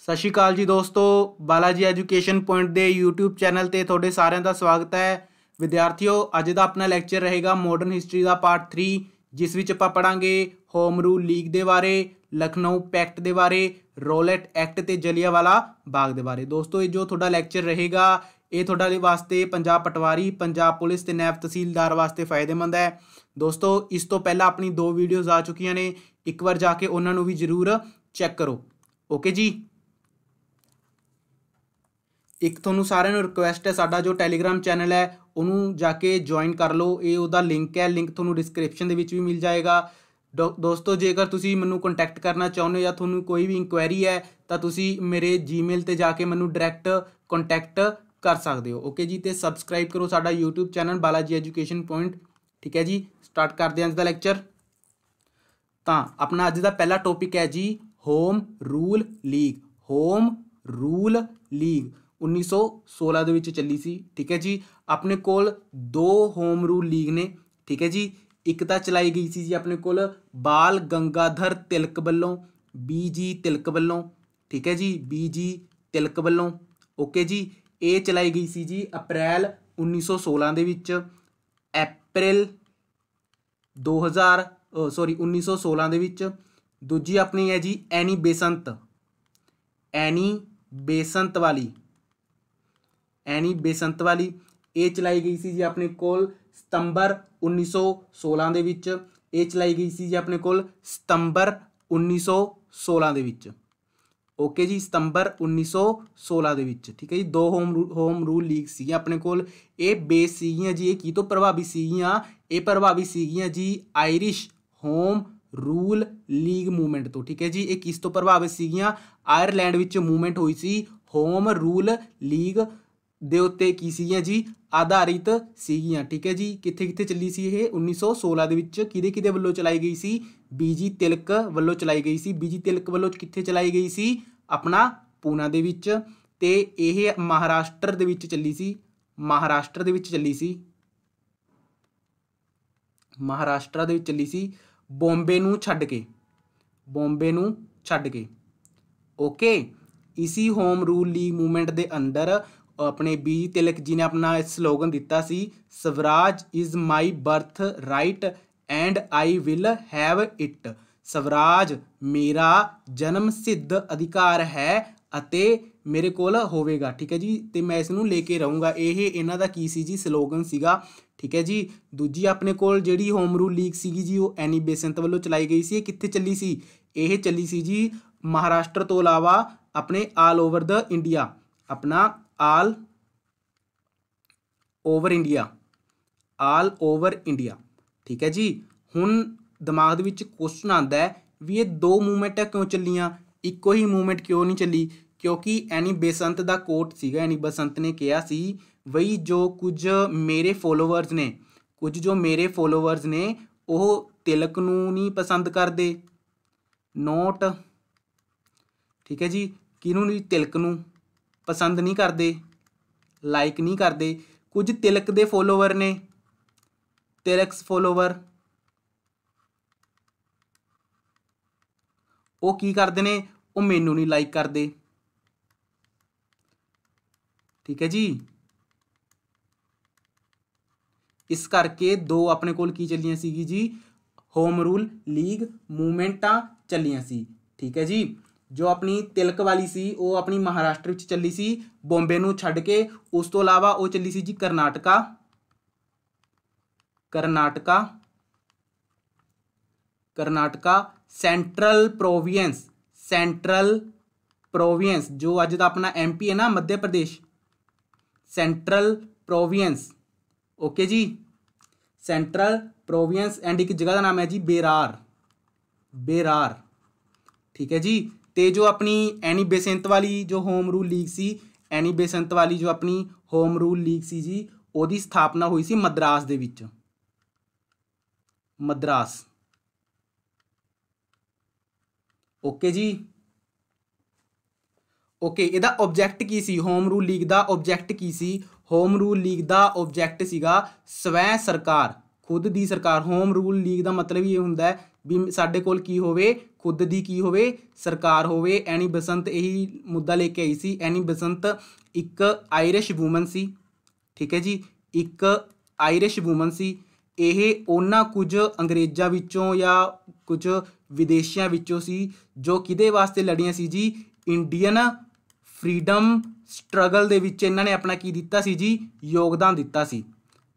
ਸਤਿ ਸ਼੍ਰੀ ਅਕਾਲ ਜੀ ਦੋਸਤੋ, ਬਾਲਾਜੀ ਐਜੂਕੇਸ਼ਨ ਪੁਆਇੰਟ ਦੇ YouTube ਚੈਨਲ ਤੇ ਤੁਹਾਡੇ ਸਾਰਿਆਂ ਦਾ ਸਵਾਗਤ ਹੈ। ਵਿਦਿਆਰਥੀਓ, ਅੱਜ ਦਾ ਆਪਣਾ ਲੈਕਚਰ ਰਹੇਗਾ ਮਾਡਰਨ ਹਿਸਟਰੀ ਦਾ ਪਾਰਟ 3, ਜਿਸ ਵਿੱਚ ਆਪਾਂ ਪੜਾਂਗੇ ਹੋਮ ਰੂਲ ਲੀਗ ਦੇ ਬਾਰੇ, ਲਖਨਊ ਪੈਕਟ ਦੇ ਬਾਰੇ, ਰੋਲੈਟ ਐਕਟ ਤੇ ਜਲਿਆਂਵਾਲਾ ਬਾਗ ਦੇ ਬਾਰੇ। ਦੋਸਤੋ, ਇਹ ਜੋ ਤੁਹਾਡਾ ਲੈਕਚਰ ਰਹੇਗਾ ਇਹ ਤੁਹਾਡੇ ਵਾਸਤੇ ਪੰਜਾਬ ਪਟਵਾਰੀ, ਪੰਜਾਬ ਪੁਲਿਸ ਤੇ ਨਾਇਬ ਤਹਿਸੀਲਦਾਰ ਵਾਸਤੇ ਫਾਇਦੇਮੰਦ ਹੈ। ਦੋਸਤੋ, ਇਸ ਤੋਂ ਪਹਿਲਾਂ ਆਪਣੀ 2 ਵੀਡੀਓਜ਼ ਆ ਚੁੱਕੀਆਂ ਨੇ, ਇੱਕ ਵਾਰ ਜਾ ਕੇ ਉਹਨਾਂ ਨੂੰ ਵੀ ਜ਼ਰੂਰ ਚੈੱਕ ਕਰੋ। ਓਕੇ ਜੀ। ਇੱਕ ਤੁਹਾਨੂੰ ਸਾਰਿਆਂ ਨੂੰ ਰਿਕੁਐਸਟ ਹੈ, ਸਾਡਾ ਜੋ ਟੈਲੀਗ੍ਰਾਮ ਚੈਨਲ ਹੈ ਉਹਨੂੰ ਜਾ ਕੇ ਜੁਆਇਨ ਕਰ ਲਓ। ਇਹ ਉਹਦਾ ਲਿੰਕ ਹੈ, ਲਿੰਕ ਤੁਹਾਨੂੰ ਡਿਸਕ੍ਰਿਪਸ਼ਨ ਦੇ ਵਿੱਚ ਵੀ ਮਿਲ ਜਾਏਗਾ। ਦੋਸਤੋ, ਜੇਕਰ ਤੁਸੀਂ ਮੈਨੂੰ ਕੰਟੈਕਟ ਕਰਨਾ ਚਾਹੁੰਦੇ ਹੋ ਜਾਂ ਤੁਹਾਨੂੰ ਕੋਈ ਵੀ ਇਨਕੁਆਇਰੀ ਹੈ ਤਾਂ ਤੁਸੀਂ ਮੇਰੇ ਜੀਮੇਲ 'ਤੇ ਜਾ ਕੇ ਮੈਨੂੰ ਡਾਇਰੈਕਟ ਕੰਟੈਕਟ ਕਰ ਸਕਦੇ ਹੋ। ਓਕੇ ਜੀ। ਅਤੇ ਸਬਸਕ੍ਰਾਈਬ ਕਰੋ ਸਾਡਾ YouTube channel Balaji education point. ਠੀਕ ਹੈ ਜੀ। ਸਟਾਰਟ ਕਰਦੇ ਹਾਂ ਅੱਜ ਦਾ ਲੈਕਚਰ। ਤਾਂ ਆਪਣਾ ਅੱਜ ਦਾ ਪਹਿਲਾ ਟੌਪਿਕ ਹੈ ਜੀ home rule league. Home rule league 1916 ਦੇ ਵਿੱਚ ਚੱਲੀ ਸੀ। ਠੀਕ ਹੈ ਜੀ। ਆਪਣੇ ਕੋਲ 2 ਹੋਮ ਰੂਲ ਲੀਗ ਨੇ। ਠੀਕ ਹੈ ਜੀ। ਇੱਕ ਤਾਂ ਚਲਾਈ ਗਈ ਸੀ ਜੀ ਆਪਣੇ ਕੋਲ ਬਾਲ ਗੰਗਾਧਰ ਤਿਲਕ ਵੱਲੋਂ, BG ਤਿਲਕ ਵੱਲੋਂ। ਠੀਕ ਹੈ ਜੀ। BG ਤਿਲਕ ਵੱਲੋਂ। ਓਕੇ ਜੀ। ਇਹ ਚਲਾਈ ਗਈ ਸੀ ਜੀ ਅਪ੍ਰੈਲ 1916 ਦੇ ਵਿੱਚ। ਅਪ੍ਰੈਲ 1916 ਦੇ ਵਿੱਚ। ਦੂਜੀ ਆਪਣੀ ਹੈ ਜੀ ਐਨੀ ਬੇਸੰਤ ਵਾਲੀ। ਇਹ ਚਲਾਈ ਗਈ ਸੀ ਜੀ ਆਪਣੇ ਕੋਲ ਸਤੰਬਰ 1916 ਦੇ ਵਿੱਚ। ਇਹ ਚਲਾਈ ਗਈ ਸੀ ਜੀ ਆਪਣੇ ਕੋਲ ਸਤੰਬਰ 1916 ਦੇ ਵਿੱਚ। ਓਕੇ ਜੀ। ਸਤੰਬਰ 1916 ਦੇ ਵਿੱਚ। ਠੀਕ ਹੈ ਜੀ। 2 ਹੋਮ ਰੂਲ ਲੀਗ ਸੀਗੀਆਂ ਆਪਣੇ ਕੋਲ। ਇਹ ਬੇਸ ਸੀਗੀਆਂ ਜੀ, ਇਹ ਕੀ ਤੋਂ ਪ੍ਰਭਾਵਿਤ ਸੀਗੀਆਂ? ਇਹ ਪ੍ਰਭਾਵਿਤ ਸੀਗੀਆਂ ਜੀ Irish home rule league movement ਤੋਂ। ਠੀਕ ਹੈ ਜੀ। ਇਹ ਕਿਸ ਤੋਂ ਪ੍ਰਭਾਵਿਤ ਸੀਗੀਆਂ? ਆਇਰਲੈਂਡ ਵਿੱਚ ਮੂਵਮੈਂਟ ਹੋਈ ਸੀ ਹੋਮ ਰੂਲ ਲੀਗ ਦੇ ਉੱਤੇ ਕੀ ਸੀਗੀਆਂ ਜੀ? ਆਧਾਰਿਤ ਸੀਗੀਆਂ। ਠੀਕ ਹੈ ਜੀ। ਕਿੱਥੇ ਕਿੱਥੇ ਚੱਲੀ ਸੀ ਇਹ? 1916 ਦੇ ਵਿੱਚ। ਕਿਹਦੇ ਵੱਲੋਂ ਚਲਾਈ ਗਈ ਸੀ? BG ਤਿਲਕ ਵੱਲੋਂ ਚਲਾਈ ਗਈ ਸੀ। BG ਤਿਲਕ ਵੱਲੋਂ ਕਿੱਥੇ ਚਲਾਈ ਗਈ ਸੀ? ਆਪਣਾ ਪੂਨਾ ਦੇ ਵਿੱਚ। ਤੇ ਇਹ ਮਹਾਰਾਸ਼ਟਰ ਦੇ ਵਿੱਚ ਚੱਲੀ ਸੀ। ਮਹਾਰਾਸ਼ਟਰ ਦੇ ਵਿੱਚ ਚੱਲੀ ਸੀ ਬੰਬੇ ਨੂੰ ਛੱਡ ਕੇ। ਓਕੇ। ਇਸੀ ਹੋਮ ਰੂਲ ਲੀਗ ਮੂਵਮੈਂਟ ਦੇ ਅੰਦਰ ਆਪਣੇ BG ਤਿਲਕ ਜੀ ਨੇ ਆਪਣਾ ਸਲੋਗਨ ਦਿੱਤਾ ਸੀ, Swaraj is my birth right and I will have it. Swaraj ਮੇਰਾ ਜਨਮ ਸਿੱਧ ਅਧਿਕਾਰ ਹੈ ਅਤੇ ਮੇਰੇ ਕੋਲ ਹੋਵੇਗਾ। ਠੀਕ ਹੈ ਜੀ। ਅਤੇ ਮੈਂ ਇਸ ਨੂੰ ਲੈ ਕੇ ਰਹੂੰਗਾ। ਇਹ ਇਹਨਾਂ ਦਾ ਕੀ ਸੀ ਜੀ? ਸਲੋਗਨ ਸੀਗਾ। ਠੀਕ ਹੈ ਜੀ। ਦੂਜੀ ਆਪਣੇ ਕੋਲ ਜਿਹੜੀ ਹੋਮ ਰੂਲ ਲੀਗ ਸੀਗੀ ਜੀ ਉਹ ਐਨੀ ਬੇਸੰਤ ਵੱਲੋਂ ਚਲਾਈ ਗਈ ਸੀ। ਇਹ ਕਿੱਥੇ ਚੱਲੀ ਸੀ? ਇਹ ਚੱਲੀ ਸੀ ਜੀ ਮਹਾਰਾਸ਼ਟਰ ਤੋਂ ਇਲਾਵਾ ਆਪਣੇ all over India. All over India. ਠੀਕ ਹੈ ਜੀ। ਹੁਣ ਦਿਮਾਗ ਦੇ ਵਿੱਚ ਕੁਐਸਚਨ ਆਉਂਦਾ ਹੈ ਵੀ ਇਹ 2 ਮੂਵਮੈਂਟਾਂ ਕਿਉਂ ਚੱਲੀਆਂ, ਇੱਕੋ ਹੀ ਮੂਵਮੈਂਟ ਕਿਉਂ ਨਹੀਂ ਚੱਲੀ? ਕਿਉਂਕਿ ਐਨੀ ਬੇਸੰਤ ਦਾ ਕੋਟ ਸੀਗਾ। ਐਨੀ ਬੇਸੰਤ ਨੇ ਕਿਹਾ ਸੀ ਬਈ ਜੋ ਕੁਝ ਮੇਰੇ ਫੋਲੋਵਰਸ ਨੇ ਉਹ ਤਿਲਕ ਨੂੰ ਨਹੀਂ ਪਸੰਦ ਕਰਦੇ। ਨੋਟ। ਠੀਕ ਹੈ ਜੀ। ਕਿਹਨੂੰ ਨਹੀਂ? ਤਿਲਕ ਨੂੰ ਪਸੰਦ ਨਹੀਂ ਕਰਦੇ, ਲਾਈਕ ਨਹੀਂ ਕਰਦੇ। ਕੁਝ ਤਿਲਕ ਦੇ ਫੋਲੋਵਰ ਨੇ, ਤਿਲਕਸ ਫੋਲੋਵਰ, ਉਹ ਕੀ ਕਰਦੇ ਨੇ? ਉਹ ਮੈਨੂੰ ਨਹੀਂ ਲਾਈਕ ਕਰਦੇ। ਠੀਕ ਹੈ ਜੀ। ਇਸ ਕਰਕੇ 2 ਆਪਣੇ ਕੋਲ ਕੀ ਚੱਲੀਆਂ ਸੀਗੀ ਜੀ? ਹੋਮ ਰੂਲ ਲੀਗ ਮੂਵਮੈਂਟਾਂ ਚੱਲੀਆਂ ਸੀ। ਠੀਕ ਹੈ ਜੀ। ਜੋ ਆਪਣੀ ਤਿਲਕ ਵਾਲੀ ਸੀ ਉਹ ਆਪਣੀ ਮਹਾਰਾਸ਼ਟਰ ਵਿੱਚ ਚੱਲੀ ਸੀ ਬੰਬੇ ਨੂੰ ਛੱਡ ਕੇ। ਉਸ ਤੋਂ ਇਲਾਵਾ ਉਹ ਚੱਲੀ ਸੀ ਜੀ ਕਰਨਾਟਕਾ ਸੈਂਟਰਲ ਪ੍ਰੋਵੀਐਂਸ ਜੋ ਅੱਜ ਦਾ ਆਪਣਾ MP ਹੈ ਨਾ, ਮੱਧ ਪ੍ਰਦੇਸ਼। ਸੈਂਟਰਲ ਪ੍ਰੋਵੀਐਂਸ। ਓਕੇ ਜੀ। ਸੈਂਟਰਲ ਪ੍ਰੋਵੀਐਂਸ। ਐਂਡ ਇੱਕ ਜਗ੍ਹਾ ਦਾ ਨਾਮ ਹੈ ਜੀ ਬੇਰਾਰ। ਠੀਕ ਹੈ ਜੀ। ਤੇ ਜੋ ਆਪਣੀ ਐਨੀ ਬੇਸੰਤ ਵਾਲੀ ਜੋ ਹੋਮ ਰੂਲ ਲੀਗ ਸੀ, ਜੀ ਉਹਦੀ ਸਥਾਪਨਾ ਹੋਈ ਸੀ ਮਦਰਾਸ ਦੇ ਵਿੱਚ। ਓਕੇ ਜੀ। ਓਕੇ। ਇਹਦਾ ਆਬਜੈਕਟ ਕੀ ਸੀ? ਹੋਮ ਰੂਲ ਲੀਗ ਦਾ ਆਬਜੈਕਟ ਕੀ ਸੀ? ਹੋਮ ਰੂਲ ਲੀਗ ਦਾ ਆਬਜੈਕਟ ਸੀਗਾ ਸਵੈ ਸਰਕਾਰ, ਖੁਦ ਦੀ ਸਰਕਾਰ। ਹੋਮ ਰੂਲ ਲੀਗ ਦਾ ਮਤਲਬ ਇਹ ਹੁੰਦਾ ਹੈ ਵੀ ਸਾਡੇ ਕੋਲ ਕੀ ਹੋਵੇ? खुद दी की होवे सरकार होवे। एनी बसंत यही मुद्दा लेके आई सी। एनी बसंत एक आयरिश वूमन सी, ठीक है जी, एक आयरिश वूमन सी। ਇਹ ਉਹਨਾਂ ਕੁਝ ਅੰਗਰੇਜ਼ਾਂ ਵਿੱਚੋਂ ਜਾਂ ਕੁਝ ਵਿਦੇਸ਼ੀਆਂ ਵਿੱਚੋਂ ਸੀ ਜੋ ਕਿਹਦੇ ਵਾਸਤੇ ਲੜੀਆਂ ਸੀ ਜੀ, ਇੰਡੀਅਨ ਫਰੀडम ਸਟਰਗਲ ਦੇ ਵਿੱਚ ਇਹਨਾਂ ਨੇ ਆਪਣਾ ਕੀ ਦਿੱਤਾ ਸੀ ਜੀ, ਯੋਗਦਾਨ ਦਿੱਤਾ ਸੀ।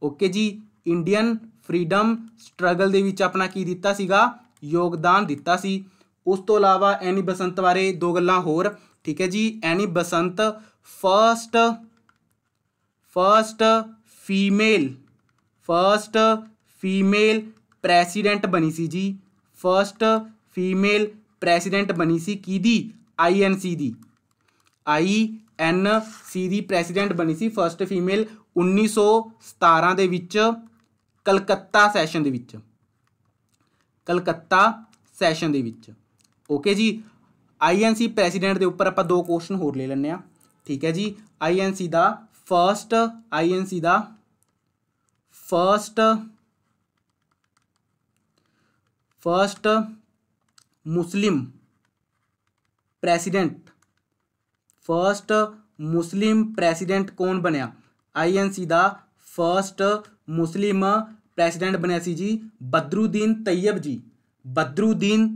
ਓਕੇ ਜੀ, ਇੰਡੀਅਨ ਫਰੀडम ਸਟਰਗਲ ਦੇ ਵਿੱਚ ਆਪਣਾ ਕੀ ਦਿੱਤਾ ਸੀਗਾ, ਯੋਗਦਾਨ ਦਿੱਤਾ ਸੀ। ਉਸ ਤੋਂ ਇਲਾਵਾ ਐਨੀ ਬਸੰਤ ਬਾਰੇ ਦੋ ਗੱਲਾਂ ਹੋਰ, ਠੀਕ ਹੈ ਜੀ। ਐਨੀ ਬਸੰਤ ਫਸਟ फीमेल ਪ੍ਰੈਸੀਡੈਂਟ ਬਣੀ ਸੀ ਜੀ। ਫਸਟ ਫੀਮੇਲ ਪ੍ਰੈਸੀਡੈਂਟ ਬਣੀ ਸੀ ਕਿਹਦੀ, INC ਦੀ, INC ਦੀ ਪ੍ਰੈਸੀਡੈਂਟ ਬਣੀ ਸੀ ਫਸਟ ਫੀਮੇਲ 1917 ਦੇ ਵਿੱਚ ਕਲਕੱਤਾ ਸੈਸ਼ਨ ਦੇ ਵਿੱਚ, ਕਲਕੱਤਾ ਸੈਸ਼ਨ ਦੇ ਵਿੱਚ। ਓਕੇ ਜੀ, INC ਪ੍ਰੈਸੀਡੈਂਟ ਦੇ ਉੱਪਰ ਆਪਾਂ ਦੋ ਕੁਐਸਚਨ ਹੋਰ ਲੈ ਲੈਂਦੇ ਹਾਂ, ਠੀਕ ਹੈ ਜੀ। INC ਦਾ फर्स्ट मुस्लिम प्रेसिडेंट कौन बनया, INC दा फर्स्ट मुस्लिम प्रेसिडेंट बनया सी जी बदरुद्दीन तैयब जी। बदरुद्दीन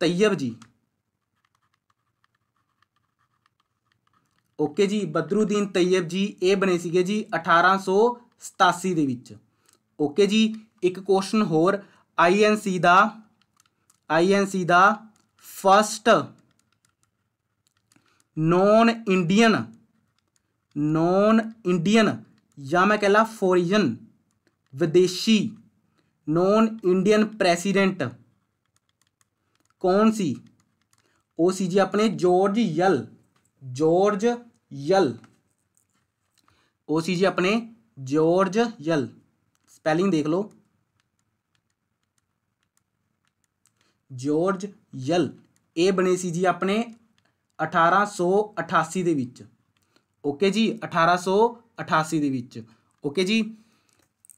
तैयब जी। ओके जी, बदरुद्दीन तैयब जी ये बने सीगे जी 1887 ਦੇ ਵਿੱਚ। ओके जी, एक क्वेश्चन होर, INC ਦਾ फर्स्ट नॉन इंडियन या मैं कह ला फॉरेन विदेशी नॉन इंडियन प्रेसिडेंट कौन सी, वो सी जी अपने जॉर्ज यल। वो सी जी अपने जॉर्ज यल, स्पैलिंग देख लो, जॉर्ज यल। ये बने सी जी अपने 1888 ਦੇ ਵਿੱਚ। ओके जी, 1888 ਦੇ ਵਿੱਚ। ओके जी,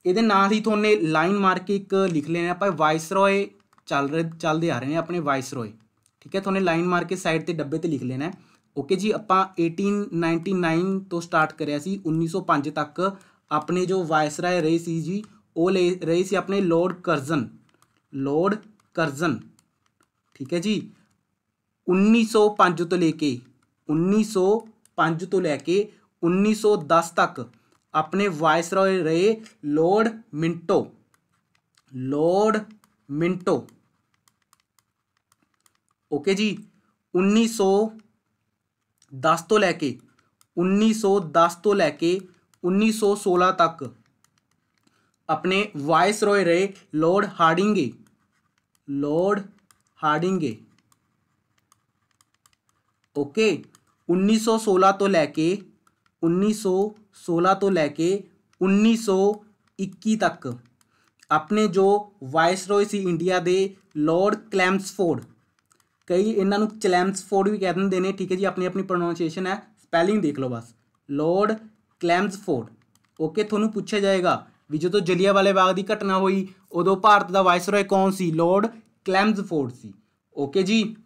ਇਹਦੇ ਨਾਲ ਹੀ ਤੁਹਾਨੂੰ ਲਾਈਨ ਮਾਰ ਕੇ ਇੱਕ ਲਿਖ ਲੈਣਾ ਆਪਾਂ, ਵਾਇਸਰॉय ਚੱਲਦੇ ਆ ਰਹੇ ਨੇ ਆਪਣੇ ਵਾਇਸरॉय, ਠੀਕ ਹੈ। ਤੁਹਾਨੂੰ ਲਾਈਨ ਮਾਰ ਕੇ ਸਾਈਡ ਤੇ ਡੱਬੇ ਤੇ ਲਿਖ ਲੈਣਾ। ओके जी, ਆਪਾਂ 1899 ਤੋਂ ਸਟਾਰਟ ਕਰਿਆ ਸੀ 1905 ਤੱਕ। ਆਪਣੇ ਜੋ ਵਾਇਸਰਾਏ ਰਹੇ ਸੀ ਜੀ, ਉਹ ਰਹੇ ਸੀ ਆਪਣੇ ਲॉर्ड ਕਰਜ਼ਨ, ठीक है जी। 1905 ਤੋਂ ਲੈ ਕੇ 1910 ਤੱਕ ਆਪਣੇ ਵਾਇਸਰਾਏ ਰਹੇ लॉर्ड मिंटो। ओके जी, 1910 ਤੋਂ ਲੈ ਕੇ 1916 ਤੱਕ ਆਪਣੇ ਵਾਇਸਰॉय ਰਹੇ लॉर्ड हार्डिंगे। ओके, 1916 ਤੋਂ ਲੈ ਕੇ 1921 ਤੱਕ ਆਪਣੇ ਜੋ ਵਾਇਸਰॉय ਸੀ ਇੰਡੀਆ ਦੇ लॉर्ड ਕਲੈਮਸਫੋਰਡ, कई इन्हों चलैम्सफोर्ड भी कह देंगे ने, ठीक है जी। अपनी अपनी प्रोनाउंसिएशन है, स्पैलिंग देख लो बस, लॉर्ड क्लैम्सफोर्ड। ओके, थोनों पूछा जाएगा भी जो जलियांवाले बाग की घटना हुई उदों भारत का वायसरॉय कौन सी, लॉर्ड क्लैम्सफोर्ड सी। ओके जी,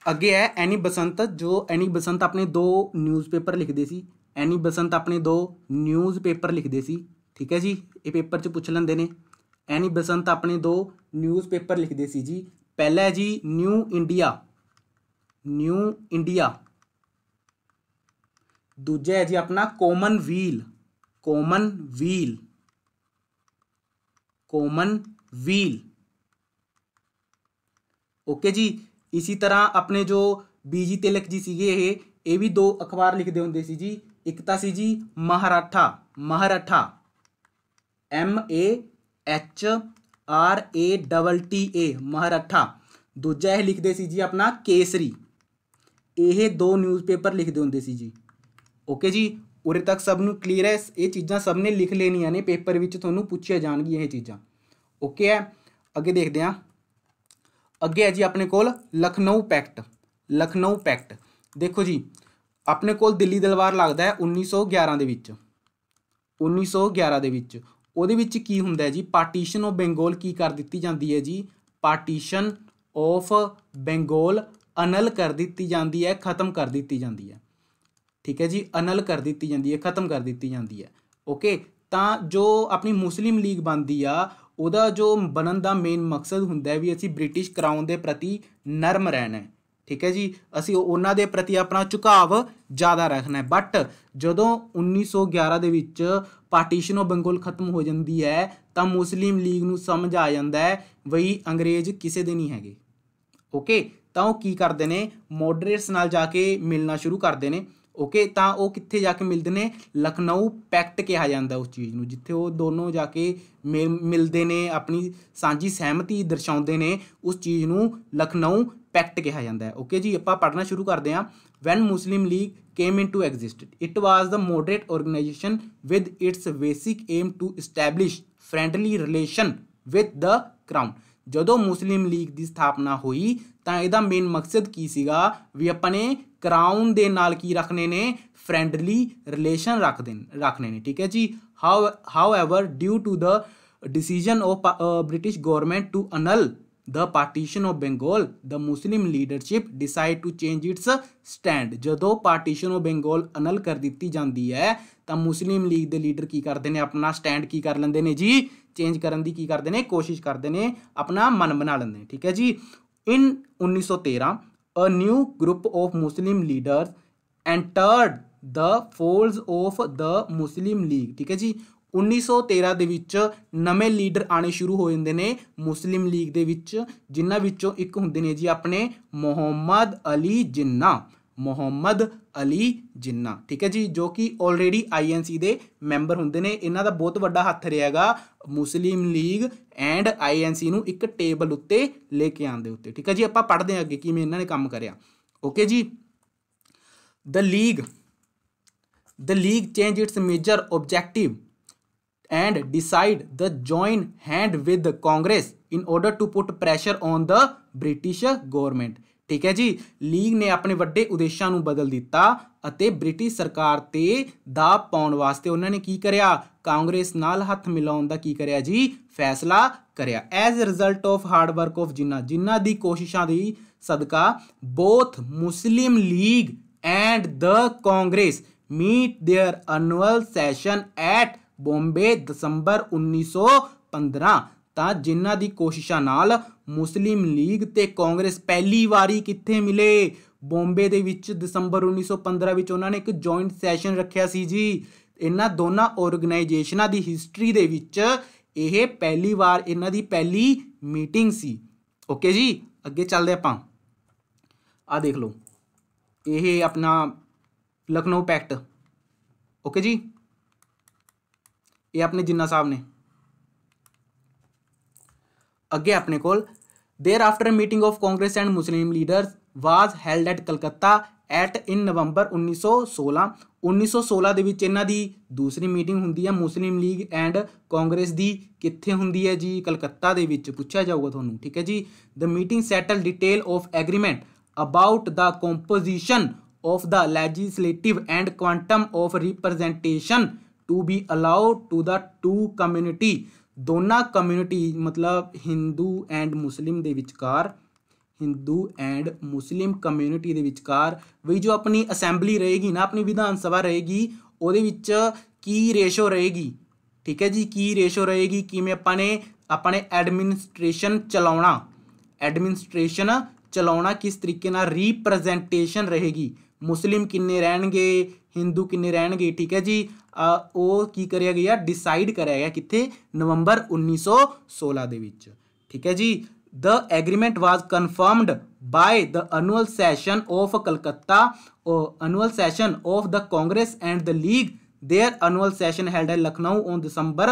अगे है एनी बसंत। जो एनी बसंत अपने दो न्यूज़पेपर लिखते सी, एनी बसंत अपने दो न्यूज़पेपर लिखते सी, ठीक है जी। ये पेपर च पूछ लेंदे ने। एनी बसंत अपने दो न्यूज़पेपर लिखते सी जी। पहला है जी न्यू इंडिया, दूजा है जी अपना कॉमनवील। ओके जी, इसी तरह अपने जो बीजी तिलक जी सीगे ये भी दो अखबार लिखते होंगे सी जी। एक तो सी जी महाराठा MAHRATTA महाराठा। दूजा यह लिखते सी जी अपना केसरी। ये दो न्यूज़पेपर लिखते होंगे सी जी। ओके जी, उरे तक सब नूं क्लीयर है। ये चीज़ां सब ने लिख लेनियां ने, पेपर विच तुहानूं पुछिया जाणगियां ये चीज़ां। ओके है, अगे देखते हैं। अगे है जी अपने कोल लखनऊ पैक्ट। देखो जी, अपने कोल दिल्ली दरबार लगता है 1911 दे विच, 1911 ਦੇ ਵਿੱਚ। ਉਹਦੇ ਵਿੱਚ ਕੀ ਹੁੰਦਾ ਹੈ ਜੀ, ਪਾਰਟੀਸ਼ਨ ਆਫ ਬੰਗਾਲ ਕੀ ਕਰ ਦਿੱਤੀ ਜਾਂਦੀ ਹੈ ਜੀ, ਪਾਰਟੀਸ਼ਨ ਆਫ ਬੰਗਾਲ ਅਨਲ ਕਰ ਦਿੱਤੀ ਜਾਂਦੀ ਹੈ, ਖਤਮ ਕਰ ਦਿੱਤੀ ਜਾਂਦੀ ਹੈ। ਠੀਕ ਹੈ ਜੀ, ਅਨਲ ਕਰ ਦਿੱਤੀ ਜਾਂਦੀ ਹੈ, ਖਤਮ ਕਰ ਦਿੱਤੀ ਜਾਂਦੀ ਹੈ। ਓਕੇ, ਤਾਂ ਜੋ ਆਪਣੀ ਮੁਸਲਿਮ ਲੀਗ ਬਣਦੀ ਆ, ਉਹਦਾ ਜੋ ਬਣਨ ਦਾ ਮੇਨ ਮਕਸਦ ਹੁੰਦਾ ਵੀ ਅਸੀਂ ਬ੍ਰਿਟਿਸ਼ ਕਰਾਊਨ ਦੇ ਪ੍ਰਤੀ ਨਰਮ ਰਹਿਣਾ। ਠੀਕ ਹੈ ਜੀ, ਅਸੀਂ ਉਹਨਾਂ ਦੇ ਪ੍ਰਤੀ ਆਪਣਾ ਝੁਕਾਵ ਜ਼ਿਆਦਾ ਰੱਖਣਾ। ਬਟ ਜਦੋਂ 1911 ਦੇ ਵਿੱਚ ਪਾਰਟੀਸ਼ਨ ਆਫ ਬੰਗਾਲ ਖਤਮ ਹੋ ਜਾਂਦੀ ਹੈ ਤਾਂ ਮੁਸਲਿਮ ਲੀਗ ਨੂੰ ਸਮਝ ਆ ਜਾਂਦਾ ਹੈ ਬਈ ਅੰਗਰੇਜ਼ ਕਿਸੇ ਦੇ ਨਹੀਂ ਹੈਗੇ। ਓਕੇ, ਤਾਂ ਉਹ ਕੀ ਕਰਦੇ ਨੇ, ਮੋਡਰੇਟਸ ਨਾਲ ਜਾ ਕੇ ਮਿਲਣਾ ਸ਼ੁਰੂ ਕਰਦੇ ਨੇ। ਓਕੇ, ਤਾਂ ਉਹ ਕਿੱਥੇ ਜਾ ਕੇ ਮਿਲਦੇ ਨੇ, ਲਖਨਊ ਪੈਕਟ ਕਿਹਾ ਜਾਂਦਾ ਉਸ ਚੀਜ਼ ਨੂੰ, ਜਿੱਥੇ ਉਹ ਦੋਨੋਂ ਜਾ ਕੇ ਮਿਲਦੇ ਨੇ, ਆਪਣੀ ਸਾਂਝੀ ਸਹਿਮਤੀ ਦਰਸਾਉਂਦੇ ਨੇ, ਉਸ ਚੀਜ਼ ਨੂੰ ਲਖਨਊ ਪੈਕਟ ਕਿਹਾ ਜਾਂਦਾ ਹੈ। ਓਕੇ ਜੀ, ਆਪਾਂ ਪੜ੍ਹਨਾ ਸ਼ੁਰੂ ਕਰਦੇ ਹਾਂ। Van Muslim League came into existence, it was the moderate organization with its basic aim to establish friendly relation with the crown। ਜਦੋਂ ਮੁਸਲਿਮ ਲੀਗ ਦੀ ਸਥਾਪਨਾ ਹੋਈ ਤਾਂ ਇਹਦਾ ਮੇਨ ਮਕਸਦ ਕੀ ਸੀਗਾ ਵੀ ਆਪਣੇ ਕਰਾਊਨ ਦੇ ਨਾਲ ਕੀ ਰੱਖਣੇ ਨੇ, ਫਰੈਂਡਲੀ ਰਿਲੇਸ਼ਨ ਰੱਖਣੇ ਨੇ। ਠੀਕ ਹੈ ਜੀ, however due to the decision of British government to annul the partition of Bengal, the Muslim leadership decide to change its stand। ਜਦੋਂ ਪਾਰਟੀਸ਼ਨ ਆਫ ਬੰਗਾਲ ਅਨਲ ਕਰ ਦਿੱਤੀ ਜਾਂਦੀ ਹੈ ਤਾਂ ਮੁਸਲਿਮ ਲੀਗ ਦੇ ਲੀਡਰ ਕੀ ਕਰਦੇ ਨੇ, ਆਪਣਾ ਸਟੈਂਡ ਕੀ ਕਰ ਲੈਂਦੇ ਨੇ ਜੀ, ਚੇਂਜ ਕਰਨ ਦੀ ਕੀ ਕਰਦੇ ਨੇ, ਕੋਸ਼ਿਸ਼ ਕਰਦੇ ਨੇ, ਆਪਣਾ ਮਨ ਬਣਾ ਲੈਂਦੇ ਨੇ। ਠੀਕ ਹੈ ਜੀ, ਇਨ 1913 a new group of Muslim leaders entered the folds of the Muslim League। ਠੀਕ ਹੈ ਜੀ, 1913 ਦੇ ਵਿੱਚ ਨਵੇਂ ਲੀਡਰ ਆਉਣੇ ਸ਼ੁਰੂ ਹੋ ਜਾਂਦੇ ਨੇ ਮੁਸਲਿਮ ਲੀਗ ਦੇ ਵਿੱਚ, ਜਿਨ੍ਹਾਂ ਵਿੱਚੋਂ ਇੱਕ ਹੁੰਦੇ ਨੇ ਜੀ ਆਪਣੇ ਮੁਹੰਮਦ ਅਲੀ ਜਿੰਨਾ, ਮੁਹੰਮਦ ਅਲੀ ਜਿੰਨਾ। ਠੀਕ ਹੈ ਜੀ, ਜੋ ਕਿ ਆਲਰੇਡੀ INC ਦੇ ਮੈਂਬਰ ਹੁੰਦੇ ਨੇ। ਇਹਨਾਂ ਦਾ ਬਹੁਤ ਵੱਡਾ ਹੱਥ ਰਿਹਾ ਹੈਗਾ ਮੁਸਲਿਮ ਲੀਗ ਐਂਡ INC ਨੂੰ ਇੱਕ ਟੇਬਲ ਉੱਤੇ ਲੈ ਕੇ ਆਉਣ ਦੇ ਉੱਤੇ। ਠੀਕ ਹੈ ਜੀ, ਆਪਾਂ ਪੜ੍ਹਦੇ ਹਾਂ ਅੱਗੇ ਕਿਵੇਂ ਇਹਨਾਂ ਨੇ ਕੰਮ ਕਰਿਆ। ਓਕੇ ਜੀ, the league changed its major objective and decide the join hand with the Congress in order to put pressure on the British government। ਠੀਕ ਹੈ ਜੀ, ਲੀਗ ਨੇ ਆਪਣੇ ਵੱਡੇ ਉਦੇਸ਼ਾਂ ਨੂੰ ਬਦਲ ਦਿੱਤਾ ਅਤੇ ਬ੍ਰਿਟਿਸ਼ ਸਰਕਾਰ ਤੇ ਦਾਅ ਪਾਉਣ ਵਾਸਤੇ ਉਹਨਾਂ ਨੇ ਕੀ ਕਰਿਆ, ਕਾਂਗਰਸ ਨਾਲ ਹੱਥ ਮਿਲਾਉਣ ਦਾ ਕੀ ਕਰਿਆ ਜੀ, ਫੈਸਲਾ ਕਰਿਆ। As a result of hard work of ਜਿਨ੍ਹਾਂ ਦੀ ਕੋਸ਼ਿਸ਼ਾਂ ਦੀ ਸਦਕਾ both Muslim League and the Congress meet their annual session at Bombay December 1915। ਤਾਂ ਜਿਨ੍ਹਾਂ ਦੀ ਕੋਸ਼ਿਸ਼ਾਂ ਨਾਲ ਮੁਸਲਿਮ ਲੀਗ ਤੇ ਕਾਂਗਰਸ ਪਹਿਲੀ ਵਾਰੀ ਕਿੱਥੇ ਮਿਲੇ, ਬੰਬੇ ਦੇ ਵਿੱਚ ਦਸੰਬਰ 1915 ਵਿੱਚ ਉਹਨਾਂ ਨੇ ਇੱਕ ਜੁਆਇੰਟ ਸੈਸ਼ਨ ਰੱਖਿਆ ਸੀ ਜੀ। ਇਹਨਾਂ ਦੋਨਾਂ ਆਰਗੇਨਾਈਜੇਸ਼ਨਾਂ ਦੀ ਹਿਸਟਰੀ ਦੇ ਵਿੱਚ ਇਹ ਪਹਿਲੀ ਵਾਰ ਇਹਨਾਂ ਦੀ ਪਹਿਲੀ ਮੀਟਿੰਗ ਸੀ। ਓਕੇ ਜੀ, ਅੱਗੇ ਚੱਲਦੇ ਆਪਾਂ। ਆਹ ਦੇਖ ਲਓ, ਇਹ ਆਪਣਾ ਲਖਨਊ ਪੈਕਟ। ਓਕੇ ਜੀ, ਇਹ ਆਪਣੇ ਜਿੰਨਾ ਸਾਹਿਬ ਨੇ। ਅੱਗੇ ਆਪਣੇ ਕੋਲ there after meeting of Congress and Muslim leaders was held at Calcutta at in November 1916। 1916 ਦੇ ਵਿੱਚ ਇਹਨਾਂ ਦੀ ਦੂਸਰੀ ਮੀਟਿੰਗ ਹੁੰਦੀ ਹੈ ਮੁਸਲਿਮ ਲੀਗ ਐਂਡ ਕਾਂਗਰਸ ਦੀ। ਕਿੱਥੇ ਹੁੰਦੀ ਹੈ ਜੀ, ਕਲਕੱਤਾ ਦੇ ਵਿੱਚ। ਪੁੱਛਿਆ ਜਾਊਗਾ ਤੁਹਾਨੂੰ। ਠੀਕ ਹੈ ਜੀ, the meeting settle detail of agreement about the composition of the legislative and quantum of representation to be allowed to the two community. ਦੋਨਾਂ ਕਮਿਊਨਿਟੀ ਮਤਲਬ ਹਿੰਦੂ ਐਂਡ ਮੁਸਲਿਮ ਦੇ ਵਿਚਕਾਰ, ਹਿੰਦੂ ਐਂਡ ਮੁਸਲਿਮ ਕਮਿਊਨਿਟੀ ਦੇ ਵਿਚਕਾਰ ਵੀ ਜੋ ਆਪਣੀ ਅਸੈਂਬਲੀ ਰਹੇਗੀ ਨਾ, ਆਪਣੀ ਵਿਧਾਨ ਸਭਾ ਰਹੇਗੀ, ਉਹਦੇ ਵਿੱਚ ਕੀ ਰੇਸ਼ੋ ਰਹੇਗੀ। ਠੀਕ ਹੈ ਜੀ, ਕੀ ਰੇਸ਼ੋ ਰਹੇਗੀ, ਕਿਵੇਂ ਆਪਾਂ ਨੇ ਆਪਣੇ ਐਡਮਿਨਿਸਟ੍ਰੇਸ਼ਨ ਚਲਾਉਣਾ ਕਿਸ ਤਰੀਕੇ ਨਾਲ, ਰੀਪ੍ਰੈਜ਼ੈਂਟੇਸ਼ਨ ਰਹੇਗੀ। ਮੁਸਲਿਮ ਕਿੰਨੇ ਰਹਿਣਗੇ, ਹਿੰਦੂ ਕਿੰਨੇ ਰਹਿਣਗੇ। ਠੀਕ ਹੈ ਜੀ, ਉਹ ਕੀ ਕਰਿਆ ਗਿਆ, ਡਿਸਾਈਡ ਕਰਿਆ ਗਿਆ ਕਿੱਥੇ, ਨਵੰਬਰ 1916 ਦੇ ਵਿੱਚ। ਠੀਕ ਹੈ ਜੀ, the agreement was confirmed by the annual session of Calcutta, annual session of the Congress and the League, their annual session held at Lucknow on December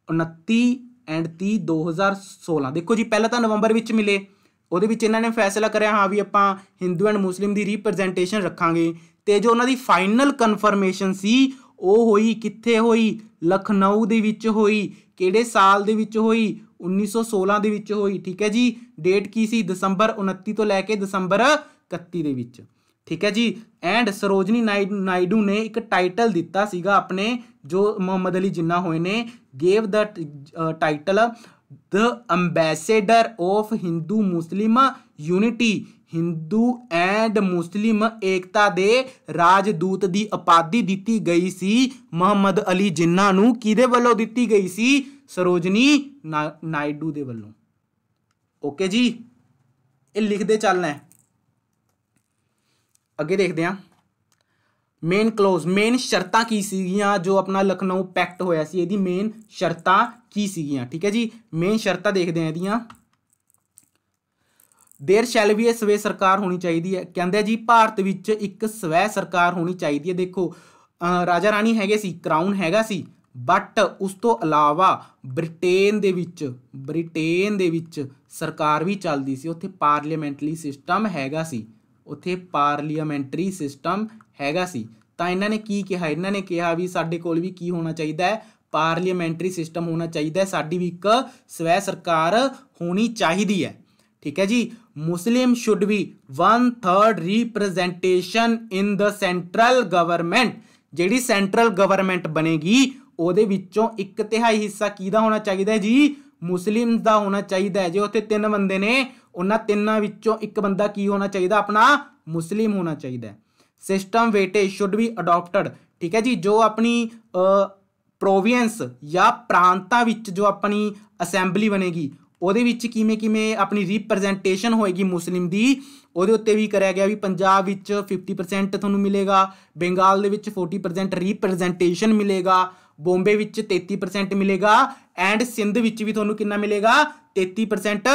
29 and 30 2016। ਦੇਖੋ ਜੀ, ਪਹਿਲਾਂ ਤਾਂ ਨਵੰਬਰ ਵਿੱਚ ਮਿਲੇ, ਉਹਦੇ ਵਿੱਚ ਇਹਨਾਂ ਨੇ ਫੈਸਲਾ ਕਰਿਆ ਹਾਂ ਵੀ ਆਪਾਂ Hindu and Muslim the representation ਰੱਖਾਂਗੇ। ਤੇ ਜੋ ਉਹਨਾਂ ਦੀ ਫਾਈਨਲ ਕਨਫਰਮੇਸ਼ਨ ਸੀ ਉਹ ਹੋਈ ਕਿੱਥੇ ਹੋਈ, ਲਖਨਊ ਦੇ ਵਿੱਚ ਹੋਈ। ਕਿਹੜੇ ਸਾਲ ਦੇ ਵਿੱਚ ਹੋਈ, 1916 ਦੇ ਵਿੱਚ ਹੋਈ। ਠੀਕ ਹੈ ਜੀ, ਡੇਟ ਕੀ ਸੀ, ਦਸੰਬਰ 29 ਤੋਂ ਲੈ ਕੇ ਦਸੰਬਰ 31 ਦੇ ਵਿੱਚ। ठीक है जी। एंड सरोजनी नायडू ने एक टाइटल दिता सीगा अपने जो मुहम्मद अली जिन्ना होए ने, gave the title the ambassador of Hindu Muslim unity, Hindu and Muslim एकता दे राजदूत दी उपाधि दिती गई सी मुहम्मद अली जिन्ना नूं। किहदे वल्लों दिती गई सी? सरोजनी नायडू दे वल्लों। ओके जी, ये लिखते चलना है। अगे देखते हैं मेन क्लोज, मेन शर्तां की सीगियां जो अपना लखनऊ पैक्ट होया सी, इहदी मेन शर्तां की सीगियां। ठीक है जी, मेन शर्तां देखते हैं इहदियां। देर शैल भी स्वै सरकार होनी चाहिए है, कहते जी भारत विच एक स्वै सरकार होनी चाहिए है। देखो राजा रानी हैगे सी, क्राउन हैगा सी, बट उस तो अलावा ब्रिटेन दे विच सरकार भी चलती सी, उत्थे पार्लीमेंटरी सिस्टम हैगा सी, उत्थे पार्लीमेंटरी सिस्टम हैगा सी। तां इन्हां ने की कहा? इन्हां ने कहा भी साडे कोल भी की होना चाहिए है, पार्लीमेंटरी सिस्टम होना चाहिए है, साडी भी एक स्वै सरकार होनी चाहिए है। ठीक है जी। Muslim should be 1/3 representation in the central government, जिहड़ी सेंट्रल गवर्नमेंट बनेगी ਉਹਦੇ ਵਿੱਚੋਂ 1/3 ਹਿੱਸਾ ਕਿਹਦਾ ਹੋਣਾ ਚਾਹੀਦਾ ਹੈ ਜੀ? ਮੁਸਲਿਮ ਦਾ ਹੋਣਾ ਚਾਹੀਦਾ ਹੈ। ਜੇ ਉੱਥੇ 3 ਬੰਦੇ ਨੇ, ਉਹਨਾਂ ਤਿੰਨਾਂ ਵਿੱਚੋਂ ਇੱਕ ਬੰਦਾ ਕੀ ਹੋਣਾ ਚਾਹੀਦਾ? ਆਪਣਾ ਮੁਸਲਿਮ ਹੋਣਾ ਚਾਹੀਦਾ ਹੈ। System weightage should be adopted. ਠੀਕ ਹੈ ਜੀ, ਜੋ ਆਪਣੀ ਪ੍ਰੋਵਿੰਸ ਜਾਂ ਪ੍ਰਾਂਤਾਂ ਵਿੱਚ ਜੋ ਆਪਣੀ ਅਸੈਂਬਲੀ ਬਣੇਗੀ ਉਹਦੇ ਵਿੱਚ ਕਿਵੇਂ ਆਪਣੀ ਰਿਪਰੈਜ਼ੈਂਟੇਸ਼ਨ ਹੋਏਗੀ ਮੁਸਲਿਮ ਦੀ, ਉਹਦੇ ਉੱਤੇ ਵੀ ਕਰਿਆ ਗਿਆ ਵੀ ਪੰਜਾਬ ਵਿੱਚ 50% ਤੁਹਾਨੂੰ ਮਿਲੇਗਾ, ਬੰਗਾਲ ਦੇ ਵਿੱਚ 40% ਰਿਪਰੈਜ਼ੈਂਟੇਸ਼ਨ ਮਿਲੇਗਾ, ਬੋਂਬੇ ਵਿੱਚ 33% ਮਿਲੇਗਾ, ਐਂਡ ਸਿੰਧ ਵਿੱਚ ਵੀ ਤੁਹਾਨੂੰ ਕਿੰਨਾ ਮਿਲੇਗਾ? 33%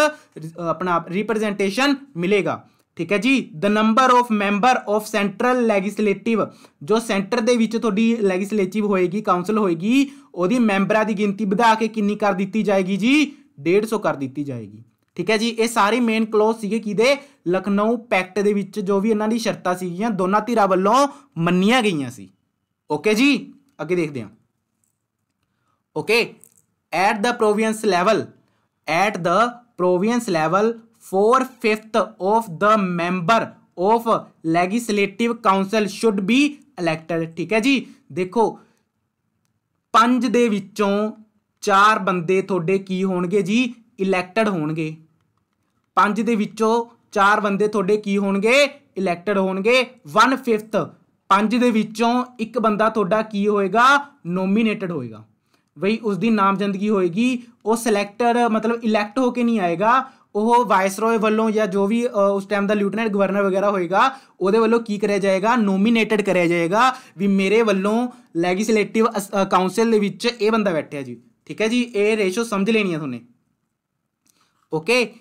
ਆਪਣਾ ਰਿਪਰੈਜ਼ੈਂਟੇਸ਼ਨ ਮਿਲੇਗਾ। ਠੀਕ ਹੈ ਜੀ। ਦ number of member of central legislative, ਜੋ ਸੈਂਟਰ ਦੇ ਵਿੱਚ ਤੁਹਾਡੀ ਲੈਜਿਸਲੇਟਿਵ ਹੋਏਗੀ, ਕਾਉਂਸਲ ਹੋਏਗੀ, ਉਹਦੀ ਮੈਂਬਰਾਂ ਦੀ ਗਿਣਤੀ ਵਧਾ ਕੇ ਕਿੰਨੀ ਕਰ ਦਿੱਤੀ ਜਾਏਗੀ ਜੀ? 150 ਕਰ ਦਿੱਤੀ ਜਾਏਗੀ। ਠੀਕ ਹੈ ਜੀ। ਇਹ ਸਾਰੇ ਮੇਨ ਕਲੋਜ਼ ਸੀਗੇ ਕਿਹਦੇ? ਲਖਨਊ ਪੈਕਟ ਦੇ ਵਿੱਚ ਜੋ ਵੀ ਇਹਨਾਂ ਦੀ ਸ਼ਰਤਾਂ ਸੀਗੀਆਂ ਦੋਨਾਂ ਧਿਰਾਂ ਵੱਲੋਂ ਮੰਨੀਆਂ ਗਈਆਂ ਸੀ। ਓਕੇ ਜੀ, ਅੱਗੇ ਦੇਖਦੇ ਹਾਂ। Okay, at the province level 4/5 of the member of legislative council should be elected। ठीक है जी। देखो 5 ਦੇ ਵਿੱਚੋਂ 4 ਬੰਦੇ ਤੁਹਾਡੇ ਕੀ ਹੋਣਗੇ ਜੀ? ਇਲੈਕਟਡ ਹੋਣਗੇ। 5 ਦੇ ਵਿੱਚੋਂ 4 ਬੰਦੇ ਤੁਹਾਡੇ ਕੀ ਹੋਣਗੇ? ਇਲੈਕਟਡ ਹੋਣਗੇ। 1/5 5 ਦੇ ਵਿੱਚੋਂ ਇੱਕ ਬੰਦਾ ਤੁਹਾਡਾ ਕੀ ਹੋਏਗਾ? ਨੋਮੀਨੇਟਡ ਹੋਏਗਾ। ਬਈ ਉਸਦੀ ਨਾਮਜ਼ਦਗੀ ਹੋਏਗੀ। ਉਹ ਸਿਲੈਕਟਡ ਮਤਲਬ ਇਲੈਕਟ ਹੋ ਕੇ ਨਹੀਂ ਆਏਗਾ, ਉਹ ਵਾਇਸਰੋਏ ਵੱਲੋਂ ਜਾਂ ਜੋ ਵੀ ਉਸ ਟਾਈਮ ਦਾ ਲਿਊਟੀਨੈਂਟ ਗਵਰਨਰ ਵਗੈਰਾ ਹੋਏਗਾ ਉਹਦੇ ਵੱਲੋਂ ਕੀ ਕਰਿਆ ਜਾਏਗਾ? ਨੋਮੀਨੇਟਡ ਕਰਿਆ ਜਾਏਗਾ ਵੀ ਮੇਰੇ ਵੱਲੋਂ ਲੈਜਿਸਲੇਟਿਵ ਕਾਉਂਸਲ ਦੇ ਵਿੱਚ ਇਹ ਬੰਦਾ ਬੈਠਿਆ ਜੀ। ਠੀਕ ਹੈ ਜੀ, ਇਹ ਰੇਸ਼ੋ ਸਮਝ ਲੈਣੀ ਆ ਤੁਹਾਨੇ। ਓਕੇ,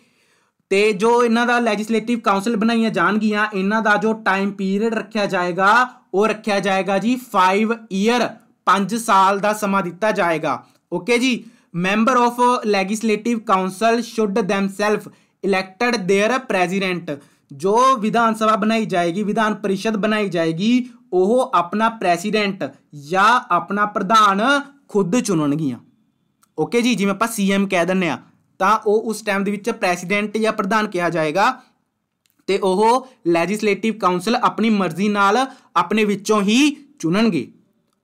ਤੇ ਜੋ ਇਹਨਾਂ ਦਾ ਲੈਜਿਸਲੇਟਿਵ ਕਾਉਂਸਲ ਬਣਾਈਆਂ ਜਾਣਗੀਆਂ, ਇਹਨਾਂ ਦਾ ਜੋ ਟਾਈਮ ਪੀਰੀਅਡ ਰੱਖਿਆ ਜਾਏਗਾ ਉਹ ਰੱਖਿਆ ਜਾਏਗਾ ਜੀ 5 ਈਅਰ, 5 ਸਾਲ ਦਾ ਸਮਾਂ ਦਿੱਤਾ ਜਾਏਗਾ। ਓਕੇ ਜੀ। Member of legislative council should themself elected their president, ਜੋ ਵਿਧਾਨ ਸਭਾ ਬਣਾਈ ਜਾਏਗੀ, ਵਿਧਾਨ ਪਰਿਸ਼ਦ ਬਣਾਈ ਜਾਏਗੀ, ਉਹ ਆਪਣਾ ਪ੍ਰੈਜ਼ੀਡੈਂਟ ਜਾਂ ਆਪਣਾ ਪ੍ਰਧਾਨ ਖੁਦ ਚੁਣਨਗੀਆਂ। ਓਕੇ ਜੀ, ਜਿਵੇਂ ਆਪਾਂ CM ਕਹਿ ਦਿੰਦੇ ਹਾਂ ਤਾਂ ਉਹ ਉਸ ਟਾਈਮ ਦੇ ਵਿੱਚ ਪ੍ਰੈਜ਼ੀਡੈਂਟ ਜਾਂ ਪ੍ਰਧਾਨ ਕਿਹਾ ਜਾਏਗਾ, ਤੇ ਉਹ ਲੈਜਿਸਲੇਟਿਵ ਕਾਉਂਸਲ ਆਪਣੀ ਮਰਜ਼ੀ ਨਾਲ ਆਪਣੇ ਵਿੱਚੋਂ ਹੀ ਚੁਣਨਗੇ।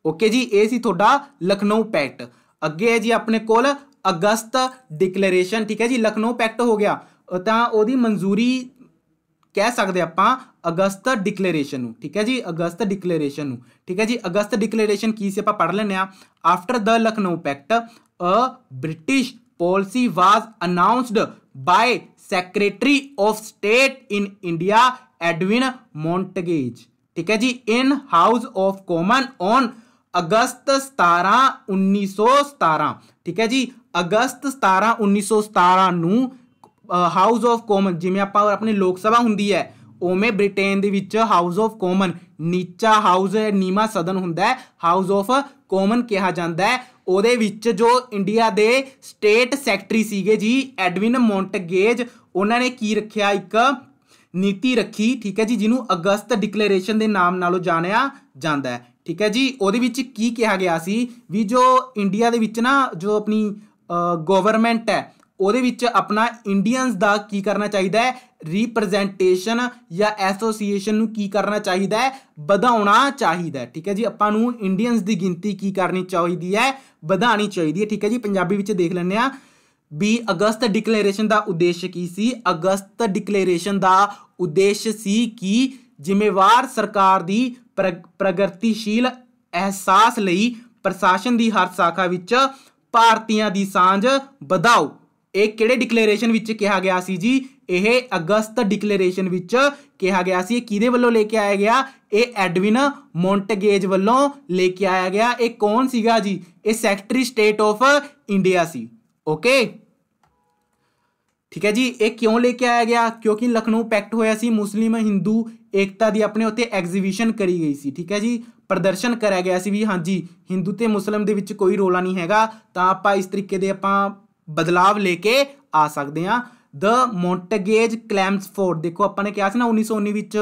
ਓਕੇ ਜੀ, ਇਹ ਸੀ ਤੁਹਾਡਾ ਲਖਨਊ ਪੈਕਟ। ਅੱਗੇ ਹੈ ਜੀ ਆਪਣੇ ਕੋਲ ਅਗਸਤ ਡਿਕਲੇਰੇਸ਼ਨ। ਠੀਕ ਹੈ ਜੀ, ਲਖਨਊ ਪੈਕਟ ਹੋ ਗਿਆ ਤਾਂ ਉਹਦੀ ਮਨਜ਼ੂਰੀ ਕਹਿ ਸਕਦੇ ਆਪਾਂ ਅਗਸਤ ਡਿਕਲੇਰੇਸ਼ਨ ਨੂੰ। ਠੀਕ ਹੈ ਜੀ, ਅਗਸਤ ਡਿਕਲੇਰੇਸ਼ਨ ਨੂੰ। ਠੀਕ ਹੈ ਜੀ, ਅਗਸਤ ਡਿਕਲੇਰੇਸ਼ਨ ਕੀ ਸੀ ਆਪਾਂ ਪੜ੍ਹ ਲੈਂਦੇ ਹਾਂ। After the Lucknow pact a British policy was announced by Secretary of State in India Edwin Montague। ठीक है जी, in House of Commons on अगस्त 17 1917। ठीक है जी, अगस्त 17 1917 ਨੂੰ ਹਾਊਸ ਆਫ ਕਾਮਨ, ਜਿਵੇਂ ਆਪਾਂ ਆਪਣੀ ਲੋਕ ਸਭਾ ਹੁੰਦੀ ਹੈ ਉਵੇਂ ਬ੍ਰਿਟੇਨ ਦੇ ਵਿੱਚ house of common, Nicha house ਨੀਵਾਂ ਸਦਨ ਹੁੰਦਾ ਹੈ, ਹਾਊਸ ਆਫ ਕਾਮਨ ਕਿਹਾ ਜਾਂਦਾ ਹੈ। ਉਹਦੇ ਵਿੱਚ ਜੋ ਇੰਡੀਆ ਦੇ ਸਟੇਟ ਸੈਕਟਰੀ ਸੀਗੇ ਜੀ ਐਡਵਿਨ ਮੌਂਟਗੇਜ, ਉਹਨਾਂ ਨੇ ਕੀ ਰੱਖਿਆ? ਇੱਕ ਨੀਤੀ ਰੱਖੀ। ਠੀਕ ਹੈ ਜੀ, ਜਿਹਨੂੰ ਅਗਸਤ ਡਿਕਲੇਰੇਸ਼ਨ ਦੇ ਨਾਮ ਨਾਲੋਂ ਜਾਣਿਆ ਜਾਂਦਾ ਹੈ। ਠੀਕ ਹੈ ਜੀ, ਉਹਦੇ ਵਿੱਚ ਕੀ ਕਿਹਾ ਗਿਆ ਸੀ ਵੀ ਜੋ ਇੰਡੀਆ ਦੇ ਵਿੱਚ ਨਾ ਜੋ ਆਪਣੀ ਗਵਰਨਮੈਂਟ ਹੈ ਉਹਦੇ ਵਿੱਚ ਆਪਣਾ ਇੰਡੀਅਨਸ ਦਾ ਕੀ ਕਰਨਾ ਚਾਹੀਦਾ ਹੈ, ਰਿਪਰੈਜ਼ੈਂਟੇਸ਼ਨ ਜਾਂ ਐਸੋਸੀਏਸ਼ਨ ਨੂੰ ਕੀ ਕਰਨਾ ਚਾਹੀਦਾ ਹੈ, ਵਧਾਉਣਾ ਚਾਹੀਦਾ ਹੈ। ਠੀਕ ਹੈ ਜੀ, ਆਪਾਂ ਨੂੰ ਇੰਡੀਅਨਸ ਦੀ ਗਿਣਤੀ ਕੀ ਕਰਨੀ ਚਾਹੀਦੀ ਹੈ, ਵਧਾਉਣੀ ਚਾਹੀਦੀ ਹੈ। ਠੀਕ ਹੈ ਜੀ, ਪੰਜਾਬੀ ਵਿੱਚ ਦੇਖ ਲੈਂਦੇ ਹਾਂ ਵੀ ਅਗਸਤ ਡਿਕਲੇਰੇਸ਼ਨ ਦਾ ਉਦੇਸ਼ ਕੀ ਸੀ। ਅਗਸਤ ਡਿਕਲੇਰੇਸ਼ਨ ਦਾ ਉਦੇਸ਼ ਸੀ ਕਿ ਜ਼ਿੰਮੇਵਾਰ ਸਰਕਾਰ ਦੀ ਪ੍ਰਗਤੀਸ਼ੀਲ ਅਹਿਸਾਸ ਲਈ ਪ੍ਰਸ਼ਾਸਨ ਦੀ ਹਰ ਸ਼ਾਖਾ ਵਿੱਚ ਭਾਰਤੀਆਂ ਦੀ ਸਾਂਝ ਵਧਾਓ। ਇਹ ਕਿਹੜੇ ਡਿਕਲੇਰੇਸ਼ਨ ਵਿੱਚ ਕਿਹਾ ਗਿਆ ਸੀ ਜੀ? ਇਹ ਅਗਸਤ ਡਿਕਲੇਰੇਸ਼ਨ ਵਿੱਚ ਕਿਹਾ ਗਿਆ ਸੀ। ਇਹ ਕਿਹਦੇ ਵੱਲੋਂ ਲੈ ਕੇ ਆਇਆ ਗਿਆ? ਇਹ ਐਡਵਿਨ ਮੌਂਟਗੇਜ ਵੱਲੋਂ ਲੈ ਕੇ ਆਇਆ ਗਿਆ। ਇਹ ਕੌਣ ਸੀਗਾ ਜੀ? ਇਹ secretary state of India C. Okay, ਠੀਕ ਹੈ ਜੀ। ਇਹ ਕਿਉਂ ਲੈ ਕੇ ਆਇਆ ਗਿਆ? ਕਿਉਂਕਿ ਲਖਨਊ ਪੈਕਟ ਹੋਇਆ ਸੀ, ਮੁਸਲਿਮ ਹਿੰਦੂ ਏਕਤਾ ਦੀ ਆਪਣੇ ਉੱਤੇ ਐਗਜ਼ੀਬਿਸ਼ਨ ਕਰੀ ਗਈ ਸੀ। ਠੀਕ ਹੈ ਜੀ, ਪ੍ਰਦਰਸ਼ਨ ਕਰਿਆ ਗਿਆ ਸੀ ਵੀ ਹਾਂਜੀ ਹਿੰਦੂ ਤੇ ਮੁਸਲਿਮ ਦੇ ਵਿੱਚ ਕੋਈ ਰੌਲਾ ਨਹੀਂ ਹੈਗਾ, ਤਾਂ ਆਪਾਂ ਇਸ ਤਰੀਕੇ ਦੇ ਆਪਾਂ ਬਦਲਾਵ ਲੈ ਕੇ ਆ ਸਕਦੇ ਹਾਂ। ਦ ਮੌਂਟਗੇਜ ਕਲੈਮਸਫੋਰਡ, ਦੇਖੋ ਆਪਾਂ ਨੇ ਕਿਹਾ ਸੀ ਨਾ 1919 ਵਿੱਚ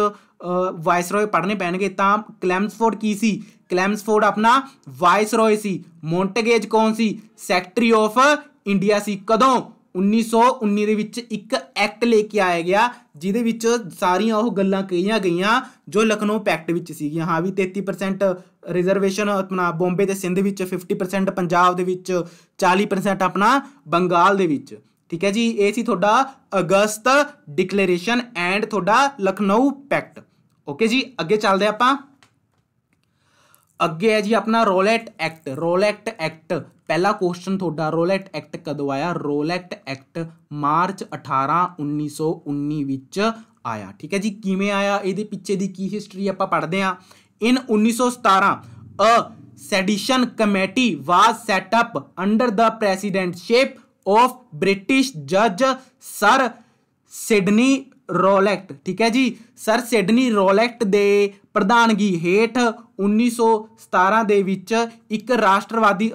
ਵਾਇਸਰੋਏ ਪੜ੍ਹਨੇ ਪੈਣਗੇ, ਤਾਂ ਕਲੈਮਸਫੋਰਡ ਕੀ ਸੀ? ਕਲੈਮਸਫੋਰਡ ਆਪਣਾ ਵਾਇਸਰੋਏ ਸੀ। ਮੌਂਟਗੇਜ ਕੌਣ ਸੀ? ਸੈਕਟਰੀ ਆਫ ਇੰਡੀਆ ਸੀ। ਕਦੋਂ? 1919 ਦੇ ਵਿੱਚ ਇੱਕ ਐਕਟ ਲੈ ਕੇ ਆਇਆ ਗਿਆ ਜਿਹਦੇ ਵਿੱਚ ਸਾਰੀਆਂ ਉਹ ਗੱਲਾਂ ਕਹੀਆਂ ਗਈਆਂ ਜੋ ਲਖਨਊ ਪੈਕਟ ਵਿੱਚ ਸੀਗੀਆਂ। ਹਾਂ ਵੀ 33% ਰਿਜ਼ਰਵੇਸ਼ਨ ਆਪਣਾ ਬੰਬੇ ਤੇ ਸਿੰਧ ਵਿੱਚ, 50% ਪੰਜਾਬ ਦੇ ਵਿੱਚ, 40% ਆਪਣਾ ਬੰਗਾਲ ਦੇ ਵਿੱਚ। ਠੀਕ ਹੈ ਜੀ, ਇਹ ਸੀ ਤੁਹਾਡਾ ਅਗਸਤ ਡਿਕਲੇਰੇਸ਼ਨ ਐਂਡ ਤੁਹਾਡਾ ਲਖਨਊ ਪੈਕਟ। ਓਕੇ ਜੀ, ਅੱਗੇ ਚੱਲਦੇ ਆਪਾਂ। ਅੱਗੇ ਹੈ ਜੀ ਆਪਣਾ ਰੋਲੈਟ ਐਕਟ। ਰੋਲੈਟ ਐਕਟ ਪਹਿਲਾ ਕੁਐਸਚਨ ਤੁਹਾਡਾ, ਰੋਲੈਟ ਐਕਟ ਕਦੋਂ ਆਇਆ? ਰੋਲੈਟ ਐਕਟ ਮਾਰਚ 18 1919 ਵਿੱਚ ਆਇਆ। ਠੀਕ ਹੈ ਜੀ, ਕਿਵੇਂ ਆਇਆ, ਇਹਦੇ ਪਿੱਛੇ ਦੀ ਕੀ ਹਿਸਟਰੀ ਆਪਾਂ ਪੜ੍ਹਦੇ ਹਾਂ। In 1917 a sedition committee was set up under the presidentship of British ਜੱਜ ਸਰ ਸਿਡਨੀ ਰੋਲੈਟ। ਠੀਕ ਹੈ ਜੀ, ਸਰ ਸਿਡਨੀ ਰੋਲੈਟ ਦੇ ਪ੍ਰਧਾਨਗੀ ਹੇਠ 1917 ਦੇ ਵਿੱਚ ਇੱਕ ਰਾਸ਼ਟਰਵਾਦੀ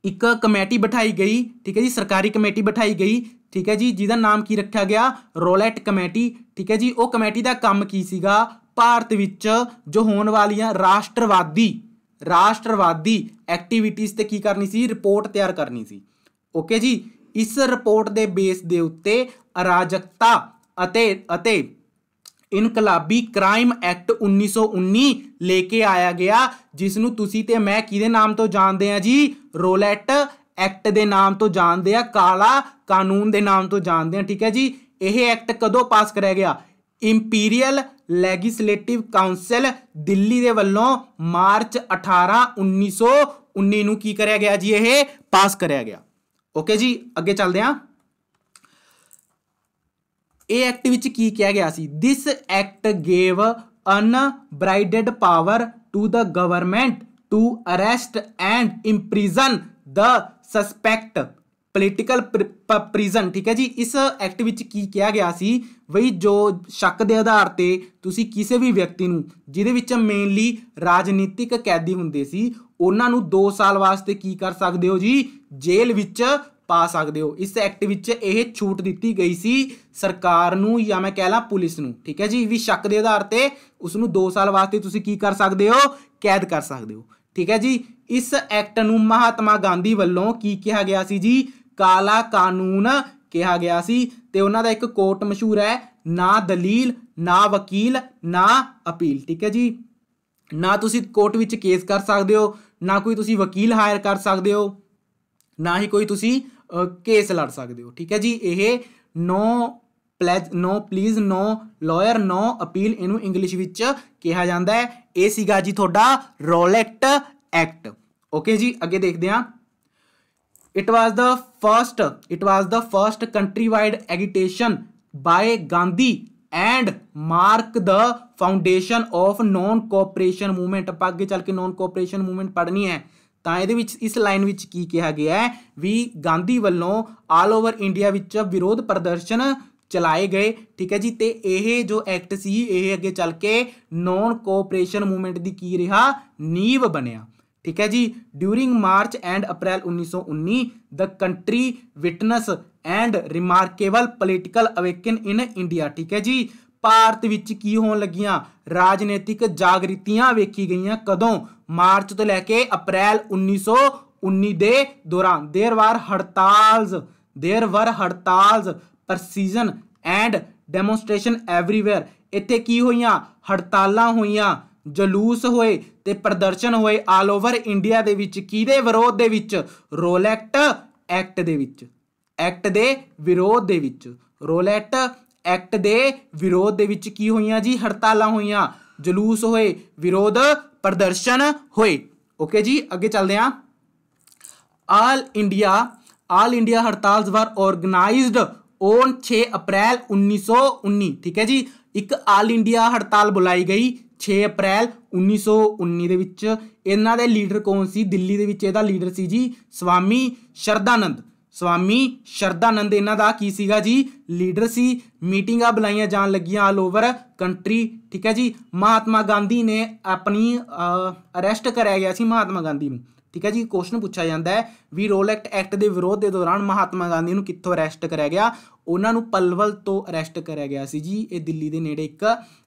ਇੱਕ ਕਮੇਟੀ ਬਿਠਾਈ ਗਈ। ਠੀਕ ਹੈ ਜੀ, ਸਰਕਾਰੀ ਕਮੇਟੀ ਬਿਠਾਈ ਗਈ। ਠੀਕ ਹੈ ਜੀ, ਜਿਹਦਾ ਨਾਮ ਕੀ ਰੱਖਿਆ ਗਿਆ? ਰੋਲੈਟ ਕਮੇਟੀ। ਠੀਕ ਹੈ ਜੀ, ਉਹ ਕਮੇਟੀ ਦਾ ਕੰਮ ਕੀ ਸੀਗਾ? ਭਾਰਤ ਵਿੱਚ ਜੋ ਹੋਣ ਵਾਲੀਆਂ ਰਾਸ਼ਟਰਵਾਦੀ ਐਕਟੀਵਿਟੀਜ਼ ਤੇ ਕੀ ਕਰਨੀ ਸੀ? ਰਿਪੋਰਟ ਤਿਆਰ ਕਰਨੀ ਸੀ। ਓਕੇ ਜੀ, ਇਸ ਰਿਪੋਰਟ ਦੇ ਬੇਸ ਦੇ ਉੱਤੇ ਅਰਾਜਕਤਾ ਅਤੇ ਇਨਕਲਾਬੀ ਕ੍ਰਾਈਮ ਐਕਟ 1919 ਲੈ ਕੇ ਆਇਆ ਗਿਆ, ਜਿਸ ਨੂੰ ਤੁਸੀਂ ਤੇ ਮੈਂ ਕਿਹਦੇ ਨਾਮ ਤੋਂ ਜਾਣਦੇ ਆ ਜੀ? ਰੋਲੈਟ ਐਕਟ ਦੇ ਨਾਮ ਤੋਂ ਜਾਣਦੇ ਆ, ਕਾਲਾ ਕਾਨੂੰਨ ਦੇ ਨਾਮ ਤੋਂ ਜਾਣਦੇ ਆ। ਠੀਕ ਹੈ ਜੀ, ਇਹ ਐਕਟ ਕਦੋਂ ਪਾਸ ਕਰਿਆ ਗਿਆ? ਇੰਪੀਰੀਅਲ ਲੈਜਿਸਲੇਟਿਵ ਕਾਉਂਸਲ ਦਿੱਲੀ ਦੇ ਵੱਲੋਂ ਮਾਰਚ 18 1919 ਨੂੰ ਕੀ ਕਰਿਆ ਗਿਆ ਜੀ? ਇਹ ਪਾਸ ਕਰਿਆ ਗਿਆ। ਓਕੇ ਜੀ, ਅੱਗੇ ਚੱਲਦੇ ਹਾਂ। ਇਹ ਐਕਟ ਵਿੱਚ ਕੀ ਕਿਹਾ ਗਿਆ ਸੀ? This act gave unbridled power to the government to arrest and imprison the suspect political prison. ਠੀਕ ਹੈ ਜੀ, ਇਸ ਐਕਟ ਵਿੱਚ ਕੀ ਕਿਹਾ ਗਿਆ ਸੀ? ਬਈ ਜੋ ਸ਼ੱਕ ਦੇ ਆਧਾਰ ਤੇ ਤੁਸੀਂ ਕਿਸੇ ਵੀ ਵਿਅਕਤੀ ਨੂੰ, ਜਿਹਦੇ ਵਿੱਚ ਮੇਨਲੀ ਰਾਜਨੀਤਿਕ ਕੈਦੀ ਹੁੰਦੇ ਸੀ, ਉਹਨਾਂ ਨੂੰ 2 ਸਾਲ ਵਾਸਤੇ ਕੀ ਕਰ ਸਕਦੇ ਹੋ ਜੀ? ਜੇਲ੍ਹ ਵਿੱਚ ਪਾ ਸਕਦੇ ਹੋ। ਇਸ ਐਕਟ ਵਿੱਚ ਇਹ ਛੂਟ ਦਿੱਤੀ ਗਈ ਸੀ ਸਰਕਾਰ ਨੂੰ, ਜਾਂ ਮੈਂ ਕਹਿ ਲਾਂ ਪੁਲਿਸ ਨੂੰ। ਠੀਕ ਹੈ ਜੀ, ਵੀ ਸ਼ੱਕ ਦੇ ਆਧਾਰ ਤੇ ਉਸ ਨੂੰ 2 ਸਾਲ ਵਾਸਤੇ ਤੁਸੀਂ ਕੀ ਕਰ ਸਕਦੇ ਹੋ? ਕੈਦ ਕਰ ਸਕਦੇ ਹੋ। ਠੀਕ ਹੈ ਜੀ, ਇਸ ਐਕਟ ਨੂੰ ਮਹਾਤਮਾ ਗਾਂਧੀ ਵੱਲੋਂ ਕੀ ਕਿਹਾ ਗਿਆ ਸੀ ਜੀ? ਕਾਲਾ ਕਾਨੂੰਨ ਕਿਹਾ ਗਿਆ ਸੀ। ਤੇ ਉਹਨਾਂ ਦਾ ਇੱਕ ਕੋਟ ਮਸ਼ਹੂਰ ਹੈ, ਨਾ ਦਲੀਲ, ਨਾ ਵਕੀਲ, ਨਾ ਅਪੀਲ। ਠੀਕ ਹੈ ਜੀ, ਨਾ ਤੁਸੀਂ ਕੋਰਟ ਵਿੱਚ ਕੇਸ ਕਰ ਸਕਦੇ ਹੋ, ਨਾ ਕੋਈ ਤੁਸੀਂ ਵਕੀਲ ਹਾਇਰ ਕਰ ਸਕਦੇ ਹੋ, ਨਾ ਹੀ ਕੋਈ ਤੁਸੀਂ ਕੇਸ ਲੜ ਸਕਦੇ ਹੋ। ਠੀਕ ਹੈ ਜੀ, ਇਹ no pleas, no lawyer, no appeal, ਇਹਨੂੰ ਇੰਗਲਿਸ਼ ਵਿੱਚ ਕਿਹਾ ਜਾਂਦਾ ਹੈ। ਇਹ ਸੀਗਾ ਜੀ ਤੁਹਾਡਾ ਰੋਲੈਟ ਐਕਟ। ਓਕੇ ਜੀ, ਅੱਗੇ ਦੇਖਦੇ ਹਾਂ। It was the first countrywide agitation by Gandhi and mark the foundation of non-cooperation movement। ਆਪਾਂ ਅੱਗੇ ਚੱਲ ਕੇ non-cooperation movement ਪੜ੍ਹਨੀ ਹੈ, ਤਾਂ ਇਹਦੇ ਵਿੱਚ ਇਸ ਲਾਈਨ ਵਿੱਚ ਕੀ ਕਿਹਾ ਗਿਆ ਹੈ ਵੀ ਗਾਂਧੀ ਵੱਲੋਂ ਆਲ ਓਵਰ ਇੰਡੀਆ ਵਿੱਚ ਵਿਰੋਧ ਪ੍ਰਦਰਸ਼ਨ ਚਲਾਏ ਗਏ। ਠੀਕ ਹੈ ਜੀ, ਤੇ ਇਹ ਜੋ ਐਕਟ ਸੀ ਇਹ ਅੱਗੇ ਚੱਲ ਕੇ ਨੌਨ ਕੋਆਪਰੇਸ਼ਨ ਮੂਵਮੈਂਟ ਦੀ ਕੀ ਰਿਹਾ? ਨੀਂਹ ਬਣਿਆ। ਠੀਕ ਹੈ ਜੀ, during March and April 1919 the country witness and remarkable political awaken in India. ਠੀਕ ਹੈ ਜੀ, ਭਾਰਤ ਵਿੱਚ ਕੀ ਹੋਣ ਲੱਗੀਆਂ? ਰਾਜਨੀਤਿਕ ਜਾਗ੍ਰਿਤੀਆਂ ਵੇਖੀ ਗਈਆਂ। ਕਦੋਂ? ਮਾਰਚ ਤੋਂ ਲੈ ਕੇ ਅਪ੍ਰੈਲ 19 ਦੇ ਦੌਰਾਨ there were hartals procession and demonstration everywhere. ਇੱਥੇ ਕੀ ਹੋਈਆਂ? ਹੜਤਾਲਾਂ ਹੋਈਆਂ, ਜਲੂਸ ਹੋਏ ਤੇ ਪ੍ਰਦਰਸ਼ਨ ਹੋਏ ਆਲ ਓਵਰ ਇੰਡੀਆ ਦੇ ਵਿੱਚ। ਕਿਹਦੇ ਵਿਰੋਧ ਦੇ ਵਿੱਚ? ਰੋਲੈਟ ਐਕਟ ਦੇ ਵਿੱਚ, ਐਕਟ ਦੇ ਵਿਰੋਧ ਦੇ ਵਿੱਚ, ਰੋਲੈਟ ਐਕਟ ਦੇ ਵਿਰੋਧ ਦੇ ਵਿੱਚ ਕੀ ਹੋਈਆਂ ਜੀ? ਹੜਤਾਲਾਂ ਹੋਈਆਂ, ਜਲੂਸ ਹੋਏ, ਵਿਰੋਧ ਪ੍ਰਦਰਸ਼ਨ ਹੋਏ। ਓਕੇ ਜੀ, ਅੱਗੇ ਚੱਲਦੇ ਹਾਂ। ਆਲ ਇੰਡੀਆ ਹੜਤਾਲ ਵਾਰ ਆਰਗੇਨਾइज्ड ਔਨ 6 ਅਪ੍ਰੈਲ 1919। ਠੀਕ ਹੈ ਜੀ, ਇੱਕ ਆਲ ਇੰਡੀਆ ਹੜਤਾਲ ਬੁਲਾਈ ਗਈ 6 ਅਪ੍ਰੈਲ 1919 ਦੇ ਵਿੱਚ। ਇਹਨਾਂ ਦੇ ਲੀਡਰ ਕੌਣ ਸੀ? ਦਿੱਲੀ ਦੇ ਵਿੱਚ ਇਹਦਾ ਲੀਡਰ ਸੀ ਜੀ ਸਵਾਮੀ ਸ਼ਰਧਾਨੰਦ। ਸਵਾਮੀ ਸ਼ਰਧਾਨੰਦ ਇਹਨਾਂ ਦਾ ਕੀ ਸੀਗਾ ਜੀ? ਲੀਡਰ ਸੀ। ਮੀਟਿੰਗਾਂ ਬੁਲਾਈਆਂ ਜਾਣ ਲੱਗੀਆਂ ਆਲ ਓਵਰ ਕੰਟਰੀ। ਠੀਕ ਹੈ ਜੀ, ਮਹਾਤਮਾ ਗਾਂਧੀ ਨੇ ਆਪਣੀ ਅਰੈਸਟ ਕਰਿਆ ਗਿਆ ਸੀ ਮਹਾਤਮਾ ਗਾਂਧੀ ਨੂੰ। ਠੀਕ ਹੈ ਜੀ, ਕੁਐਸਚਨ ਪੁੱਛਿਆ ਜਾਂਦਾ ਹੈ ਵੀ ਰੋਲੈਟ ਐਕਟ ਦੇ ਵਿਰੋਧ ਦੇ ਦੌਰਾਨ ਮਹਾਤਮਾ ਗਾਂਧੀ ਨੂੰ ਕਿੱਥੋਂ ਅਰੈਸਟ ਕਰਿਆ ਗਿਆ? ਉਹਨਾਂ ਨੂੰ ਪਲਵਲ ਤੋਂ ਅਰੈਸਟ ਕਰਿਆ ਗਿਆ ਸੀ ਜੀ। ਇਹ ਦਿੱਲੀ ਦੇ ਨੇੜੇ ਇੱਕ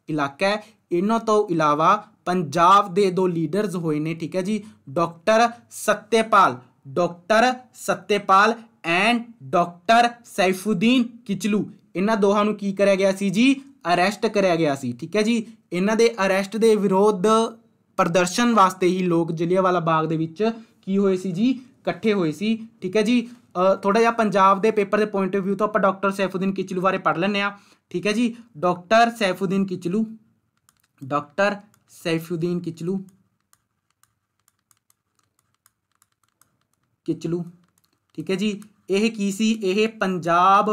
ਇਲਾਕਾ ਹੈ। ਇਹਨਾਂ ਤੋਂ ਇਲਾਵਾ ਪੰਜਾਬ ਦੇ 2 ਲੀਡਰਸ ਹੋਏ ਨੇ। ਠੀਕ ਹੈ ਜੀ, doctor Satyapal and doctor Saifuddin Kitchlew. ਇਹਨਾਂ ਦੋਹਾਂ ਨੂੰ ਕੀ ਕਰਿਆ ਗਿਆ ਸੀ ਜੀ? ਅਰੈਸਟ ਕਰਿਆ ਗਿਆ ਸੀ। ਠੀਕ ਹੈ ਜੀ, ਇਹਨਾਂ ਦੇ ਅਰੈਸਟ ਦੇ ਵਿਰੋਧ ਪ੍ਰਦਰਸ਼ਨ ਵਾਸਤੇ ਹੀ ਲੋਕ ਜਲਿਆਂਵਾਲਾ ਬਾਗ ਦੇ ਵਿੱਚ ਕੀ ਹੋਏ ਸੀ ਜੀ? ਇਕੱਠੇ ਹੋਏ ਸੀ। ਠੀਕ ਹੈ ਜੀ, ਥੋੜਾ ਜਿਹਾ ਪੰਜਾਬ ਦੇ ਪੇਪਰ ਦੇ ਪੁਆਇੰਟ ਆਫ ਵਿਊ ਤੋਂ ਆਪਾਂ ਡਾਕਟਰ ਸੈਫੂਦੀਨ ਕਿਚਲੂ ਬਾਰੇ ਪੜ੍ਹ ਲੈਂਦੇ ਹਾਂ। ਠੀਕ ਹੈ ਜੀ, ਡਾਕਟਰ ਸੈਫੂਦੀਨ ਕਿਚਲੂ ਠੀਕ ਹੈ ਜੀ, ਇਹ ਕੀ ਸੀ? ਇਹ ਪੰਜਾਬ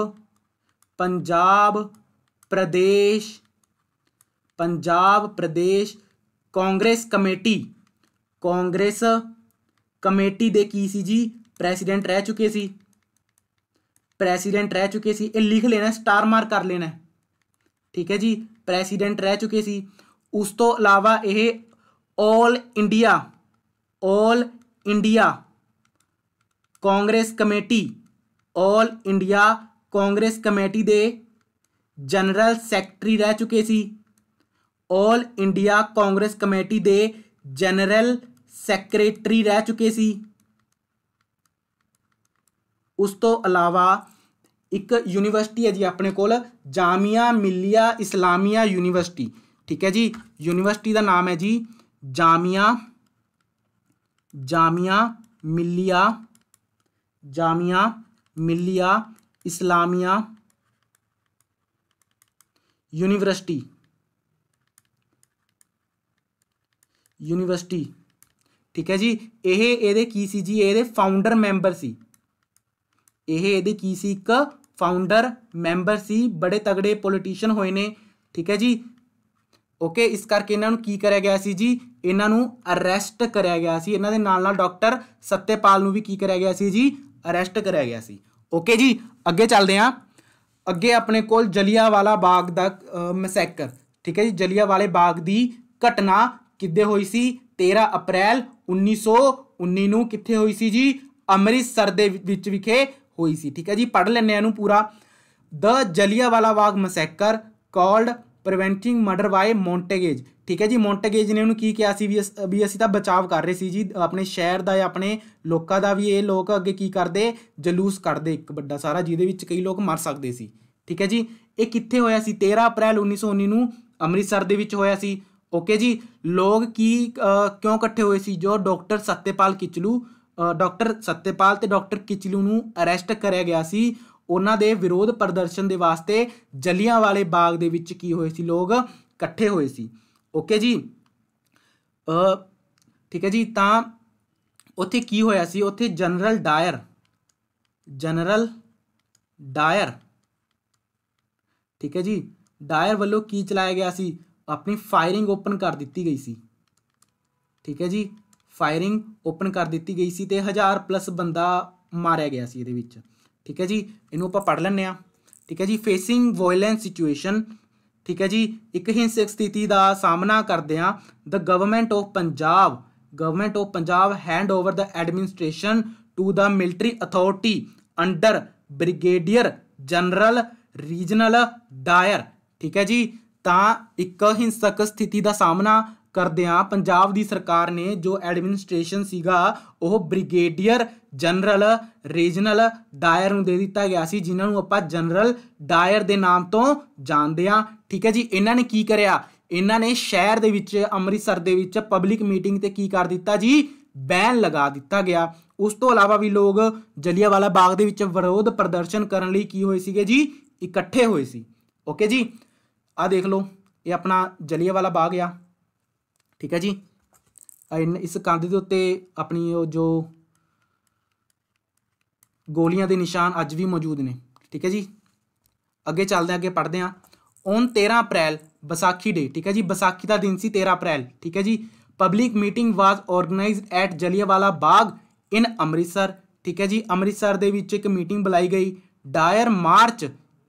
ਪ੍ਰਦੇਸ਼ ਕਾਂਗਰਸ ਕਮੇਟੀ ਦੇ ਕੀ ਸੀ ਜੀ? ਪ੍ਰੈਸੀਡੈਂਟ ਰਹਿ ਚੁੱਕੇ ਸੀ। ਇਹ ਲਿਖ ਲੈਣਾ, ਸਟਾਰ ਮਾਰਕ ਕਰ ਲੈਣਾ। ਠੀਕ ਹੈ ਜੀ, ਪ੍ਰੈਸੀਡੈਂਟ ਰਹਿ ਚੁੱਕੇ ਸੀ। ਉਸ ਤੋਂ ਇਲਾਵਾ ਇਹ ਆਲ ਇੰਡੀਆ ਕਾਂਗਰਸ ਕਮੇਟੀ ਦੇ ਜਨਰਲ ਸੈਕਟਰੀ ਰਹਿ ਚੁੱਕੇ ਸੀ। ਆਲ ਇੰਡੀਆ ਕਾਂਗਰਸ ਕਮੇਟੀ ਦੇ ਜਨਰਲ ਸੈਕਟਰੀ ਰਹਿ ਚੁੱਕੇ ਸੀ। ਉਸ ਤੋਂ ਇਲਾਵਾ ਇੱਕ ਯੂਨੀਵਰਸਿਟੀ ਹੈ ਜੀ ਆਪਣੇ ਕੋਲ, ਜਾਮੀਆ ਮਿਲੀਆ ਇਸਲਾਮੀਆ ਯੂਨੀਵਰਸਿਟੀ। ਠੀਕ ਹੈ ਜੀ, ਯੂਨੀਵਰਸਿਟੀ ਦਾ ਨਾਮ ਹੈ ਜੀ ਜਾਮੀਆ ਮਿਲੀਆ ਇਸਲਾਮੀਆ ਯੂਨੀਵਰਸਿਟੀ। ਠੀਕ ਹੈ ਜੀ, ਇਹਦੇ ਕੀ ਸੀ ਜੀ? ਇਹਦੇ ਫਾਊਂਡਰ ਮੈਂਬਰ ਸੀ। ਇਹਦੇ ਕੀ ਸੀ? ਇੱਕ ਫਾਊਂਡਰ ਮੈਂਬਰ ਸੀ। ਬੜੇ ਤਗੜੇ ਪੋਲੀਟੀਸ਼ੀਅਨ ਹੋਏ ਨੇ। ਠੀਕ ਹੈ ਜੀ, ਓਕੇ। ਇਸ ਕਰਕੇ ਇਹਨਾਂ ਨੂੰ ਕੀ ਕਰਿਆ ਗਿਆ ਸੀ ਜੀ? ਇਹਨਾਂ ਨੂੰ ਅਰੈਸਟ ਕਰਿਆ ਗਿਆ ਸੀ। ਇਹਨਾਂ ਦੇ ਨਾਲ ਡਾਕਟਰ ਸੱਤੇਪਾਲ ਨੂੰ ਵੀ ਕੀ ਕਰਿਆ ਗਿਆ ਸੀ ਜੀ? ਅਰੈਸਟ ਕਰਿਆ ਗਿਆ ਸੀ। ਓਕੇ ਜੀ, ਅੱਗੇ ਚੱਲਦੇ ਹਾਂ। ਅੱਗੇ ਆਪਣੇ ਕੋਲ ਜਲਿਆਂਵਾਲਾ ਬਾਗ ਦਾ ਮੈਸੈਕਰ। ਠੀਕ ਹੈ ਜੀ, ਜਲਿਆਂਵਾਲੇ ਬਾਗ ਦੀ ਘਟਨਾ ਕਿੱਦੇ ਹੋਈ ਸੀ? 13 ਅਪ੍ਰੈਲ 1919 ਨੂੰ। ਕਿੱਥੇ ਹੋਈ ਸੀ ਜੀ? ਅੰਮ੍ਰਿਤਸਰ ਦੇ ਵਿੱਚ ਵਿਖੇ ਹੋਈ ਸੀ। ਠੀਕ ਹੈ ਜੀ, ਪੜ੍ਹ ਲੈਂਦੇ ਇਹਨੂੰ ਪੂਰਾ। ਦ Jallianwala Bagh ਮੈਸੈਕਰ called ਪ੍ਰੀਵੈਂਟਿੰਗ murder bye ਮੌਂਟੇਗੇਜ। ਠੀਕ ਹੈ ਜੀ, ਮੌਂਟੇਗੇਜ ਨੇ ਉਹਨੂੰ ਕੀ ਕਿਹਾ ਸੀ? ਵੀ ਅਸੀਂ ਤਾਂ ਬਚਾਵ ਕਰ ਰਹੇ ਸੀ ਜੀ ਆਪਣੇ ਸ਼ਹਿਰ ਦਾ ਜਾਂ ਆਪਣੇ ਲੋਕਾਂ ਦਾ। ਵੀ ਇਹ ਲੋਕ ਅੱਗੇ ਕੀ ਕਰਦੇ? ਜਲੂਸ ਕੱਢਦੇ ਇੱਕ ਵੱਡਾ ਸਾਰਾ, ਜਿਹਦੇ ਵਿੱਚ ਕਈ ਲੋਕ ਮਰ ਸਕਦੇ ਸੀ। ਠੀਕ ਹੈ ਜੀ, ਇਹ ਕਿੱਥੇ ਹੋਇਆ ਸੀ? 13 ਅਪ੍ਰੈਲ 1919 ਨੂੰ ਅੰਮ੍ਰਿਤਸਰ ਦੇ ਵਿੱਚ ਹੋਇਆ ਸੀ। ਓਕੇ ਜੀ, ਲੋਕ ਕਿਉਂ ਇਕੱਠੇ ਹੋਏ ਸੀ? ਜੋ ਡਾਕਟਰ ਸੱਤੇਪਾਲ ਤੇ ਡਾਕਟਰ ਕਿਚਲੂ ਨੂੰ ਅਰੈਸਟ ਕਰਿਆ ਗਿਆ ਸੀ। ਉਹਨਾਂ ਦੇ ਵਿਰੋਧ ਪ੍ਰਦਰਸ਼ਨ ਦੇ ਵਾਸਤੇ ਜਲਿਆਂਵਾਲੇ ਬਾਗ ਦੇ ਵਿੱਚ ਕੀ ਹੋਏ ਸੀ? ਲੋਕ ਇਕੱਠੇ ਹੋਏ ਸੀ। ਓਕੇ ਜੀ, ਠੀਕ ਹੈ ਜੀ, ਤਾਂ ਉੱਥੇ ਕੀ ਹੋਇਆ ਸੀ? ਉੱਥੇ ਜਨਰਲ ਡਾਇਰ ਠੀਕ ਹੈ ਜੀ, ਡਾਇਰ ਵੱਲੋਂ ਕੀ ਚਲਾਇਆ ਗਿਆ ਸੀ? ਆਪਣੀ ਫਾਇਰਿੰਗ ਓਪਨ ਕਰ ਦਿੱਤੀ ਗਈ ਸੀ। ਠੀਕ ਹੈ ਜੀ, ਫਾਇਰਿੰਗ ਓਪਨ ਕਰ ਦਿੱਤੀ ਗਈ ਸੀ ਤੇ 1000+ ਬੰਦਾ ਮਾਰਿਆ ਗਿਆ ਸੀ ਇਹਦੇ ਵਿੱਚ। ਠੀਕ ਹੈ ਜੀ, ਇਹਨੂੰ ਆਪਾਂ ਪੜ੍ਹ ਲੈਂਦੇ ਹਾਂ। ਠੀਕ ਹੈ ਜੀ, ਫੇਸਿੰਗ ਵਾਇਲੈਂਸ ਸਿਚੁਏਸ਼ਨ। ਠੀਕ ਹੈ ਜੀ, ਇੱਕ ਹਿੰਸਕ ਸਥਿਤੀ ਦਾ ਸਾਹਮਣਾ ਕਰਦਿਆਂ the government of Punjab hand over the administration to the military authority under brigadier general Reginald Dyer. ਠੀਕ ਹੈ ਜੀ, ਤਾਂ ਇੱਕ ਹਿੰਸਕ ਸਥਿਤੀ ਦਾ ਸਾਹਮਣਾ ਕਰਦਿਆਂ ਪੰਜਾਬ ਦੀ ਸਰਕਾਰ ਨੇ ਜੋ ਐਡਮਿਨਿਸਟ੍ਰੇਸ਼ਨ ਸੀਗਾ ਉਹ ਬ੍ਰਿਗੇਡੀਅਰ ਜਨਰਲ ਰੀਜਨਲ ਡਾਇਰ ਨੂੰ ਦੇ ਦਿੱਤਾ ਗਿਆ ਸੀ, ਜਿਨ੍ਹਾਂ ਨੂੰ ਆਪਾਂ ਜਨਰਲ ਡਾਇਰ ਦੇ ਨਾਮ ਤੋਂ ਜਾਣਦੇ ਹਾਂ। ਠੀਕ ਹੈ ਜੀ। ਇਹਨਾਂ ਨੇ ਕੀ ਕਰਿਆ, ਇਹਨਾਂ ਨੇ ਸ਼ਹਿਰ ਦੇ ਵਿੱਚ ਅੰਮ੍ਰਿਤਸਰ ਦੇ ਵਿੱਚ ਪਬਲਿਕ ਮੀਟਿੰਗ ਤੇ ਕੀ ਕਰ ਦਿੱਤਾ ਜੀ, ਬੈਨ ਲਗਾ ਦਿੱਤਾ ਗਿਆ। ਉਸ ਤੋਂ ਇਲਾਵਾ ਵੀ ਲੋਕ ਜਲਿਆਂਵਾਲਾ ਬਾਗ ਦੇ ਵਿੱਚ ਵਿਰੋਧ ਪ੍ਰਦਰਸ਼ਨ ਕਰਨ ਲਈ ਕੀ ਹੋਏ ਸੀਗੇ ਜੀ, ਇਕੱਠੇ ਹੋਏ ਸੀ। ਓਕੇ ਜੀ। ਆ ਦੇਖ ਲਓ, ਇਹ ਆਪਣਾ ਜਲਿਆਂਵਾਲਾ ਬਾਗ ਆ। ਠੀਕ ਹੈ ਜੀ। ਇਸ ਕੰਧ ਦੇ ਉੱਤੇ ਆਪਣੀ ਉਹ ਜੋ ਗੋਲੀਆਂ ਦੇ ਨਿਸ਼ਾਨ ਅੱਜ ਵੀ ਮੌਜੂਦ ਨੇ। ਠੀਕ ਹੈ ਜੀ। ਅੱਗੇ ਚੱਲਦੇ ਹਾਂ, ਅੱਗੇ ਪੜ੍ਹਦੇ ਹਾਂ। ਔਨ 13 ਅਪ੍ਰੈਲ ਵਿਸਾਖੀ ਡੇ। ਠੀਕ ਹੈ ਜੀ। ਵਿਸਾਖੀ ਦਾ ਦਿਨ ਸੀ 13 ਅਪ੍ਰੈਲ। ਠੀਕ ਹੈ ਜੀ। Public meeting was organised at Jallianwala Bagh in Amritsar. ਠੀਕ ਹੈ ਜੀ। ਅੰਮ੍ਰਿਤਸਰ ਦੇ ਵਿੱਚ ਇੱਕ ਮੀਟਿੰਗ ਬੁਲਾਈ ਗਈ। Dyer March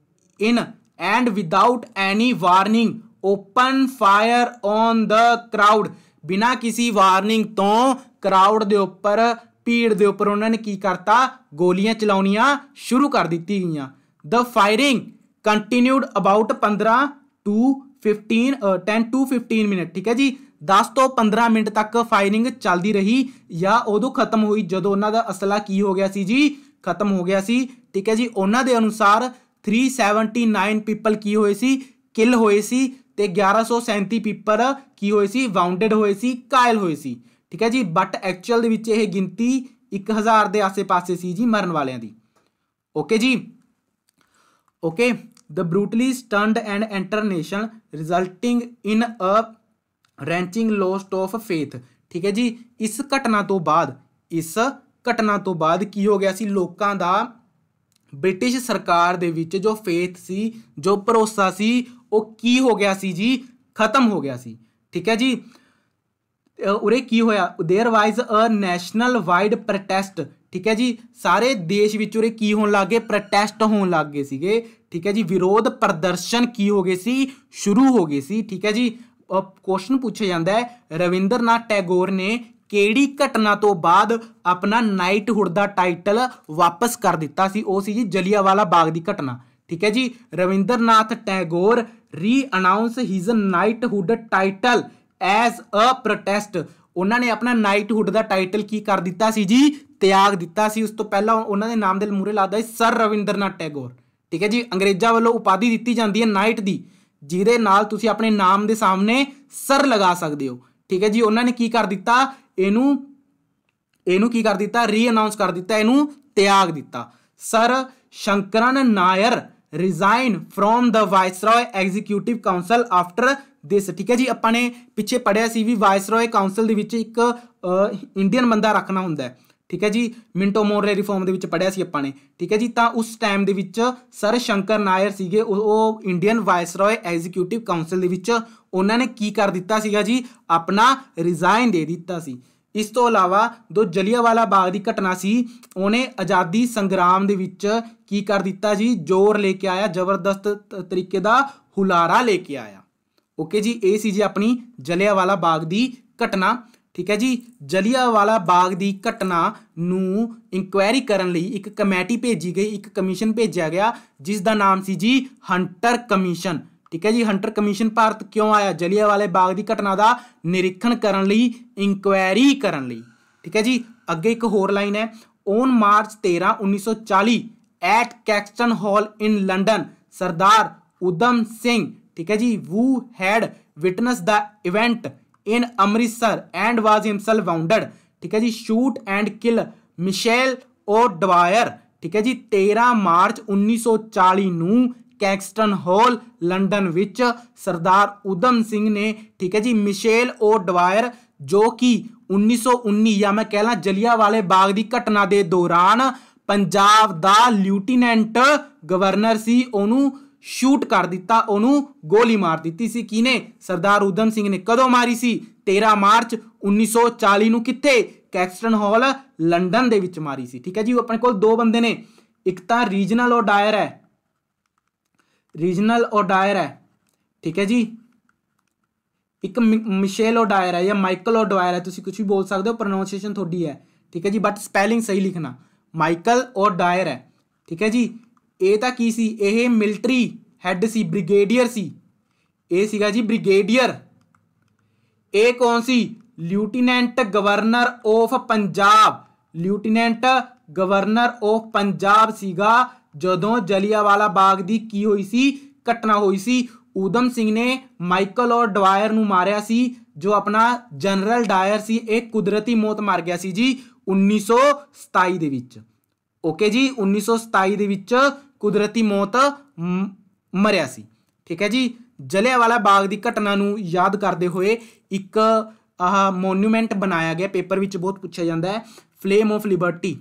in and without any warning open fire on the crowd. ਬਿਨਾਂ ਕਿਸੇ ਵਾਰਨਿੰਗ ਤੋਂ ਕਰਾਊਡ ਦੇ ਉੱਪਰ, ਭੀੜ ਦੇ ਉੱਪਰ ਉਹਨਾਂ ਨੇ ਕੀ ਕਰਤਾ, ਗੋਲੀਆਂ ਚਲਾਉਣੀਆਂ ਸ਼ੁਰੂ ਕਰ ਦਿੱਤੀ ਗਈਆਂ। The firing continued about 10 to 15 minute. ਠੀਕ ਹੈ ਜੀ। 10 ਤੋਂ 15 ਮਿੰਟ ਤੱਕ ਫਾਇਰਿੰਗ ਚੱਲਦੀ ਰਹੀ ਜਾਂ ਉਦੋਂ ਖਤਮ ਹੋਈ ਜਦੋਂ ਉਹਨਾਂ ਦਾ ਅਸਲਾ ਕੀ ਹੋ ਗਿਆ ਸੀ ਜੀ, ਖਤਮ ਹੋ ਗਿਆ ਸੀ। ਠੀਕ ਹੈ ਜੀ। ਉਹਨਾਂ ਦੇ ਅਨੁਸਾਰ 379 ਪੀਪਲ ਕੀ ਹੋਏ ਸੀ, ਕਿਲ ਹੋਏ ਸੀ, ਤੇ 1137 ਪੀਪਲ ਕੀ ਹੋਏ ਸੀ, ਵਾਊਂਡਡ ਹੋਏ ਸੀ, ਘਾਇਲ ਹੋਏ ਸੀ। ਠੀਕ ਹੈ ਜੀ। ਬਟ ਐਕਚੁਅਲ ਦੇ ਵਿੱਚ ਇਹ ਗਿਣਤੀ 1000 ਦੇ ਆਸੇ-ਪਾਸੇ ਸੀ ਜੀ ਮਰਨ ਵਾਲਿਆਂ ਦੀ। ਓਕੇ ਜੀ। Okay. The brutally stunned and entire nation resulting in a wrenching lost of faith. ਠੀਕ ਹੈ ਜੀ। ਇਸ ਘਟਨਾ ਤੋਂ ਬਾਅਦ ਕੀ ਹੋ ਗਿਆ ਸੀ, ਲੋਕਾਂ ਦਾ ਬ੍ਰਿਟਿਸ਼ ਸਰਕਾਰ ਦੇ ਵਿੱਚ ਜੋ ਫੇਥ ਸੀ, ਜੋ ਭਰੋਸਾ ਸੀ, ਉਹ ਕੀ ਹੋ ਗਿਆ ਸੀ ਜੀ, ਖਤਮ ਹੋ ਗਿਆ ਸੀ। ਠੀਕ ਹੈ ਜੀ। ਉਰੇ ਕੀ ਹੋਇਆ, there was a national wide protest. ਠੀਕ ਹੈ ਜੀ। ਸਾਰੇ ਦੇਸ਼ ਵਿੱਚ ਉਰੇ ਕੀ ਹੋਣ ਲੱਗ ਗਏ, ਪ੍ਰੋਟੈਸਟ ਹੋਣ ਲੱਗ ਗਏ ਸੀਗੇ। ਠੀਕ ਹੈ ਜੀ। ਵਿਰੋਧ ਪ੍ਰਦਰਸ਼ਨ ਕੀ ਹੋ ਗਏ ਸੀ, ਸ਼ੁਰੂ ਹੋ ਗਏ ਸੀ। ਠੀਕ ਹੈ ਜੀ। ਕੁਐਸਚਨ ਪੁੱਛਿਆ ਜਾਂਦਾ ਹੈ, ਰਵਿੰਦਰਨਾਥ ਟੈਗੋਰ ਨੇ ਕਿਹੜੀ ਘਟਨਾ ਤੋਂ ਬਾਅਦ ਆਪਣਾ ਨਾਈਟਹੁੱਡ ਦਾ ਟਾਈਟਲ ਵਾਪਸ ਕਰ ਦਿੱਤਾ ਸੀ? ਉਹ ਸੀ ਜੀ ਜਲਿਆਂਵਾਲਾ ਬਾਗ ਦੀ ਘਟਨਾ। ਠੀਕ ਹੈ ਜੀ। Rabindranath Tagore renounce his knighthood title as a protest. ਉਹਨਾਂ ਨੇ ਆਪਣਾ ਨਾਈਟਹੁੱਡ ਦਾ ਟਾਈਟਲ ਕੀ ਕਰ ਦਿੱਤਾ ਸੀ ਜੀ, ਤਿਆਗ ਦਿੱਤਾ ਸੀ। ਉਸ ਤੋਂ ਪਹਿਲਾਂ ਉਹਨਾਂ ਦੇ ਨਾਮ ਦੇ ਮੂਹਰੇ ਲੱਗਦਾ ਸੀ ਸਰ ਰਵਿੰਦਰਨਾਥ ਟੈਗੋਰ। ਠੀਕ ਹੈ ਜੀ। ਅੰਗਰੇਜ਼ਾਂ ਵੱਲੋਂ ਉਪਾਧੀ ਦਿੱਤੀ ਜਾਂਦੀ ਹੈ ਨਾਈਟ ਦੀ, ਜਿਹਦੇ ਨਾਲ ਤੁਸੀਂ ਆਪਣੇ ਨਾਮ ਦੇ ਸਾਹਮਣੇ ਸਰ ਲਗਾ ਸਕਦੇ ਹੋ। ਠੀਕ ਹੈ ਜੀ। ਉਹਨਾਂ ਨੇ ਕੀ ਕਰ ਦਿੱਤਾ, ਇਹਨੂੰ ਕੀ ਕਰ ਦਿੱਤਾ, ਰੀ ਅਨਾਉਂਸ ਕਰ ਦਿੱਤਾ, ਇਹਨੂੰ ਤਿਆਗ ਦਿੱਤਾ। Sir Sankaran Nair resign from the viceroy executive council after this. ਠੀਕ ਹੈ ਜੀ। ਆਪਾਂ ਨੇ ਪਿੱਛੇ ਪੜ੍ਹਿਆ ਸੀ ਵੀ ਵਾਇਸਰॉय ਕਾਉਂਸਲ ਦੇ ਵਿੱਚ ਇੱਕ ਇੰਡੀਅਨ ਬੰਦਾ ਰੱਖਣਾ ਹੁੰਦਾ ਹੈ। ਠੀਕ ਹੈ ਜੀ। ਮਿੰਟੋ ਮੋਰਲੇ ਰਿਫਾਰਮ ਦੇ ਵਿੱਚ ਪੜ੍ਹਿਆ ਸੀ ਆਪਾਂ ਨੇ। ਠੀਕ ਹੈ ਜੀ। ਤਾਂ ਉਸ ਟਾਈਮ ਦੇ ਵਿੱਚ ਸਰ ਸ਼ੰਕਰ ਨਾਇਰ ਸੀਗੇ, ਉਹ ਇੰਡੀਅਨ ਵਾਇਸਰॉय ਐਗਜ਼ੀਕਿਊਟਿਵ ਕਾਉਂਸਲ ਦੇ ਵਿੱਚ ਉਹਨਾਂ ਨੇ ਕੀ ਕਰ ਦਿੱਤਾ ਸੀਗਾ ਜੀ, ਆਪਣਾ ਰਿਜ਼ਾਈਨ ਦੇ ਦਿੱਤਾ ਸੀ। ਇਸ ਤੋਂ ਇਲਾਵਾ ਜੋ ਜਲਿਆਂਵਾਲਾ ਬਾਗ ਦੀ ਘਟਨਾ ਸੀ, ਉਹਨੇ ਆਜ਼ਾਦੀ ਸੰਗਰਾਮ ਦੇ ਵਿੱਚ ਕੀ ਕਰ ਦਿੱਤਾ ਜੀ, ਜ਼ੋਰ ਲੈ ਕੇ ਆਇਆ, ਜ਼ਬਰਦਸਤ ਤਰੀਕੇ ਦਾ ਹੁਲਾਰਾ ਲੈ ਕੇ ਆਇਆ। ਓਕੇ ਜੀ। ਇਹ ਸੀ ਜੀ ਆਪਣੀ ਜਲਿਆਂਵਾਲਾ ਬਾਗ ਦੀ ਘਟਨਾ। ਠੀਕ ਹੈ ਜੀ। ਜਲਿਆਂਵਾਲਾ ਬਾਗ ਦੀ ਘਟਨਾ ਨੂੰ ਇਨਕੁਆਇਰੀ ਕਰਨ ਲਈ ਇੱਕ ਕਮੇਟੀ ਭੇਜੀ ਗਈ, ਇੱਕ ਕਮਿਸ਼ਨ ਭੇਜਿਆ ਗਿਆ, ਜਿਸ ਦਾ ਨਾਮ ਸੀ ਜੀ ਹੰਟਰ ਕਮਿਸ਼ਨ। ਠੀਕ ਹੈ ਜੀ। ਹੰਟਰ ਕਮਿਸ਼ਨ ਭਾਰਤ ਕਿਉਂ ਆਇਆ? ਜਲਿਆਂਵਾਲੇ ਬਾਗ ਦੀ ਘਟਨਾ ਦਾ ਨਿਰੀਖਣ ਕਰਨ ਲਈ, ਇਨਕੁਆਇਰੀ ਕਰਨ ਲਈ। ਠੀਕ ਹੈ ਜੀ। ਅੱਗੇ ਇੱਕ ਹੋਰ ਲਾਈਨ ਹੈ, on March 13, 1940 at Caxton Hall in London Sardar Udham Singh, ਠੀਕ ਹੈ ਜੀ, who had witnessed the event in Amritsar and was himself wounded, ਠੀਕ ਹੈ ਜੀ, shoot and kill Michelle O'Dwyer. ਠੀਕ ਹੈ ਜੀ। 13 ਮਾਰਚ 1940 ਨੂੰ ਕੈਕਸਟਨ ਹਾਲ ਲੰਡਨ ਵਿੱਚ ਸਰਦਾਰ ਊਧਮ ਸਿੰਘ ਨੇ, ਠੀਕ ਹੈ ਜੀ, ਮਿਸ਼ੇਲ ਓਡਵਾਇਰ ਜੋ ਕਿ 1919 ਜਾਂ ਮੈਂ ਕਹਿ ਲਾਂ ਜਲਿਆਂਵਾਲੇ ਬਾਗ ਦੀ ਘਟਨਾ ਦੇ ਦੌਰਾਨ ਪੰਜਾਬ ਦਾ ਲਿeutenant ਗਵਰਨਰ ਸੀ, ਉਹਨੂੰ ਸ਼ੂਟ ਕਰ ਦਿੱਤਾ, ਉਹਨੂੰ ਗੋਲੀ ਮਾਰ ਦਿੱਤੀ ਸੀ। ਕਿਹਨੇ? ਸਰਦਾਰ ਊਧਮ ਸਿੰਘ ਨੇ। ਕਦੋਂ ਮਾਰੀ ਸੀ? 13 ਮਾਰਚ 1940 ਨੂੰ। ਕਿੱਥੇ? ਕੈਕਸਟਨ ਹਾਲ ਲੰਡਨ ਦੇ ਵਿੱਚ ਮਾਰੀ ਸੀ। ਠੀਕ ਹੈ ਜੀ। ਆਪਣੇ ਕੋਲ ਦੋ ਬੰਦੇ ਨੇ, ਇੱਕ ਤਾਂ ਰੀਜਨਲ ਓਡਾਇਰ ਹੈ, ਠੀਕ ਹੈ ਜੀ, ਇੱਕ ਮਿਸ਼ੇਲ ਓਡਾਇਰ ਹੈ ਜਾਂ ਮਾਈਕਲ ਓਡਵਾਇਰ ਹੈ, ਤੁਸੀਂ ਕੁਝ ਵੀ ਬੋਲ ਸਕਦੇ ਹੋ, ਪ੍ਰੋਨਾਂਸੀਏਸ਼ਨ ਤੁਹਾਡੀ ਹੈ। ਠੀਕ ਹੈ ਜੀ। ਬਟ ਸਪੈਲਿੰਗ ਸਹੀ ਲਿਖਣਾ। ਮਾਈਕਲ ਓਡਾਇਰ ਹੈ। ਠੀਕ ਹੈ ਜੀ। ਇਹ ਤਾਂ ਕੀ ਸੀ? ਇਹ ਮਿਲਟਰੀ ਹੈੱਡ ਸੀ, ਬ੍ਰਿਗੇਡੀਅਰ ਸੀ। ਇਹ ਸੀਗਾ ਜੀ ਬ੍ਰਿਗੇਡੀਅਰ। ए कौन सी? Lieutenant governor of Punjab, lieutenant governor of Punjab सीगा जदों जलियांवाला बाग दी की होई सी घटना होई सी। ਊਧਮ ਸਿੰਘ ने ਮਾਈਕਲ ਔਰ ਡਵਾਇਰ ਨੂੰ ਮਾਰਿਆ ਸੀ जो अपना जनरल डायर सी एक कुदरती मौत मर गया सी जी 1927 ਦੇ ਵਿੱਚ। ओके जी 1927 ਦੇ ਵਿੱਚ ਕੁਦਰਤੀ ਮੌਤ ਮਰਿਆ ਸੀ। ठीक है जी। जलियांवाला बाग ਦੀ ਘਟਨਾ ਨੂੰ याद करते हुए एक आह ਮੋਨੂਮੈਂਟ बनाया गया, पेपर ਵਿੱਚ बहुत पूछा जाता है। Flame of liberty,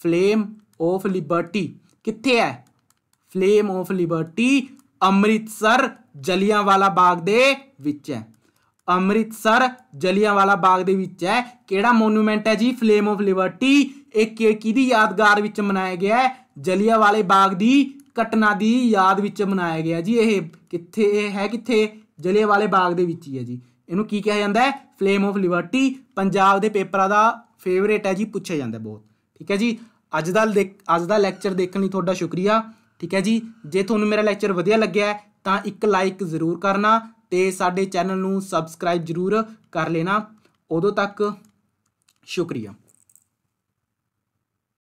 flame of liberty कित्थे है? Flame of liberty Amritsar Jallianwala Bagh दे विच है, अमृतसर जलियांवाला बाग दे विच है। केड़ा मोਨੂਮੈਂਟ है जी? Flame of liberty. एक किहदी यादगार विच मनाया गया है? जलियांवाले बाग दी घटना दी याद विच मनाया गया जी। ये कित्थे है? कित्थे? जलियांवाले बाग दे विच ही है जी। इहनूं की कहा जाता है? Flame of liberty. पंजाब दे पेपरां दा फेवरेट है जी, पूछा जाता है बहुत। ठीक है जी। अज दा लैक्चर देखने लई तुहाडा शुक्रिया। ठीक है जी। जे तुहानूं मेरा लैक्चर वधिया लग्गिआ तां एक लाइक जरूर करना ते साडे चैनल नूं सबसक्राइब जरूर कर लेना। उदों तक शुक्रिया।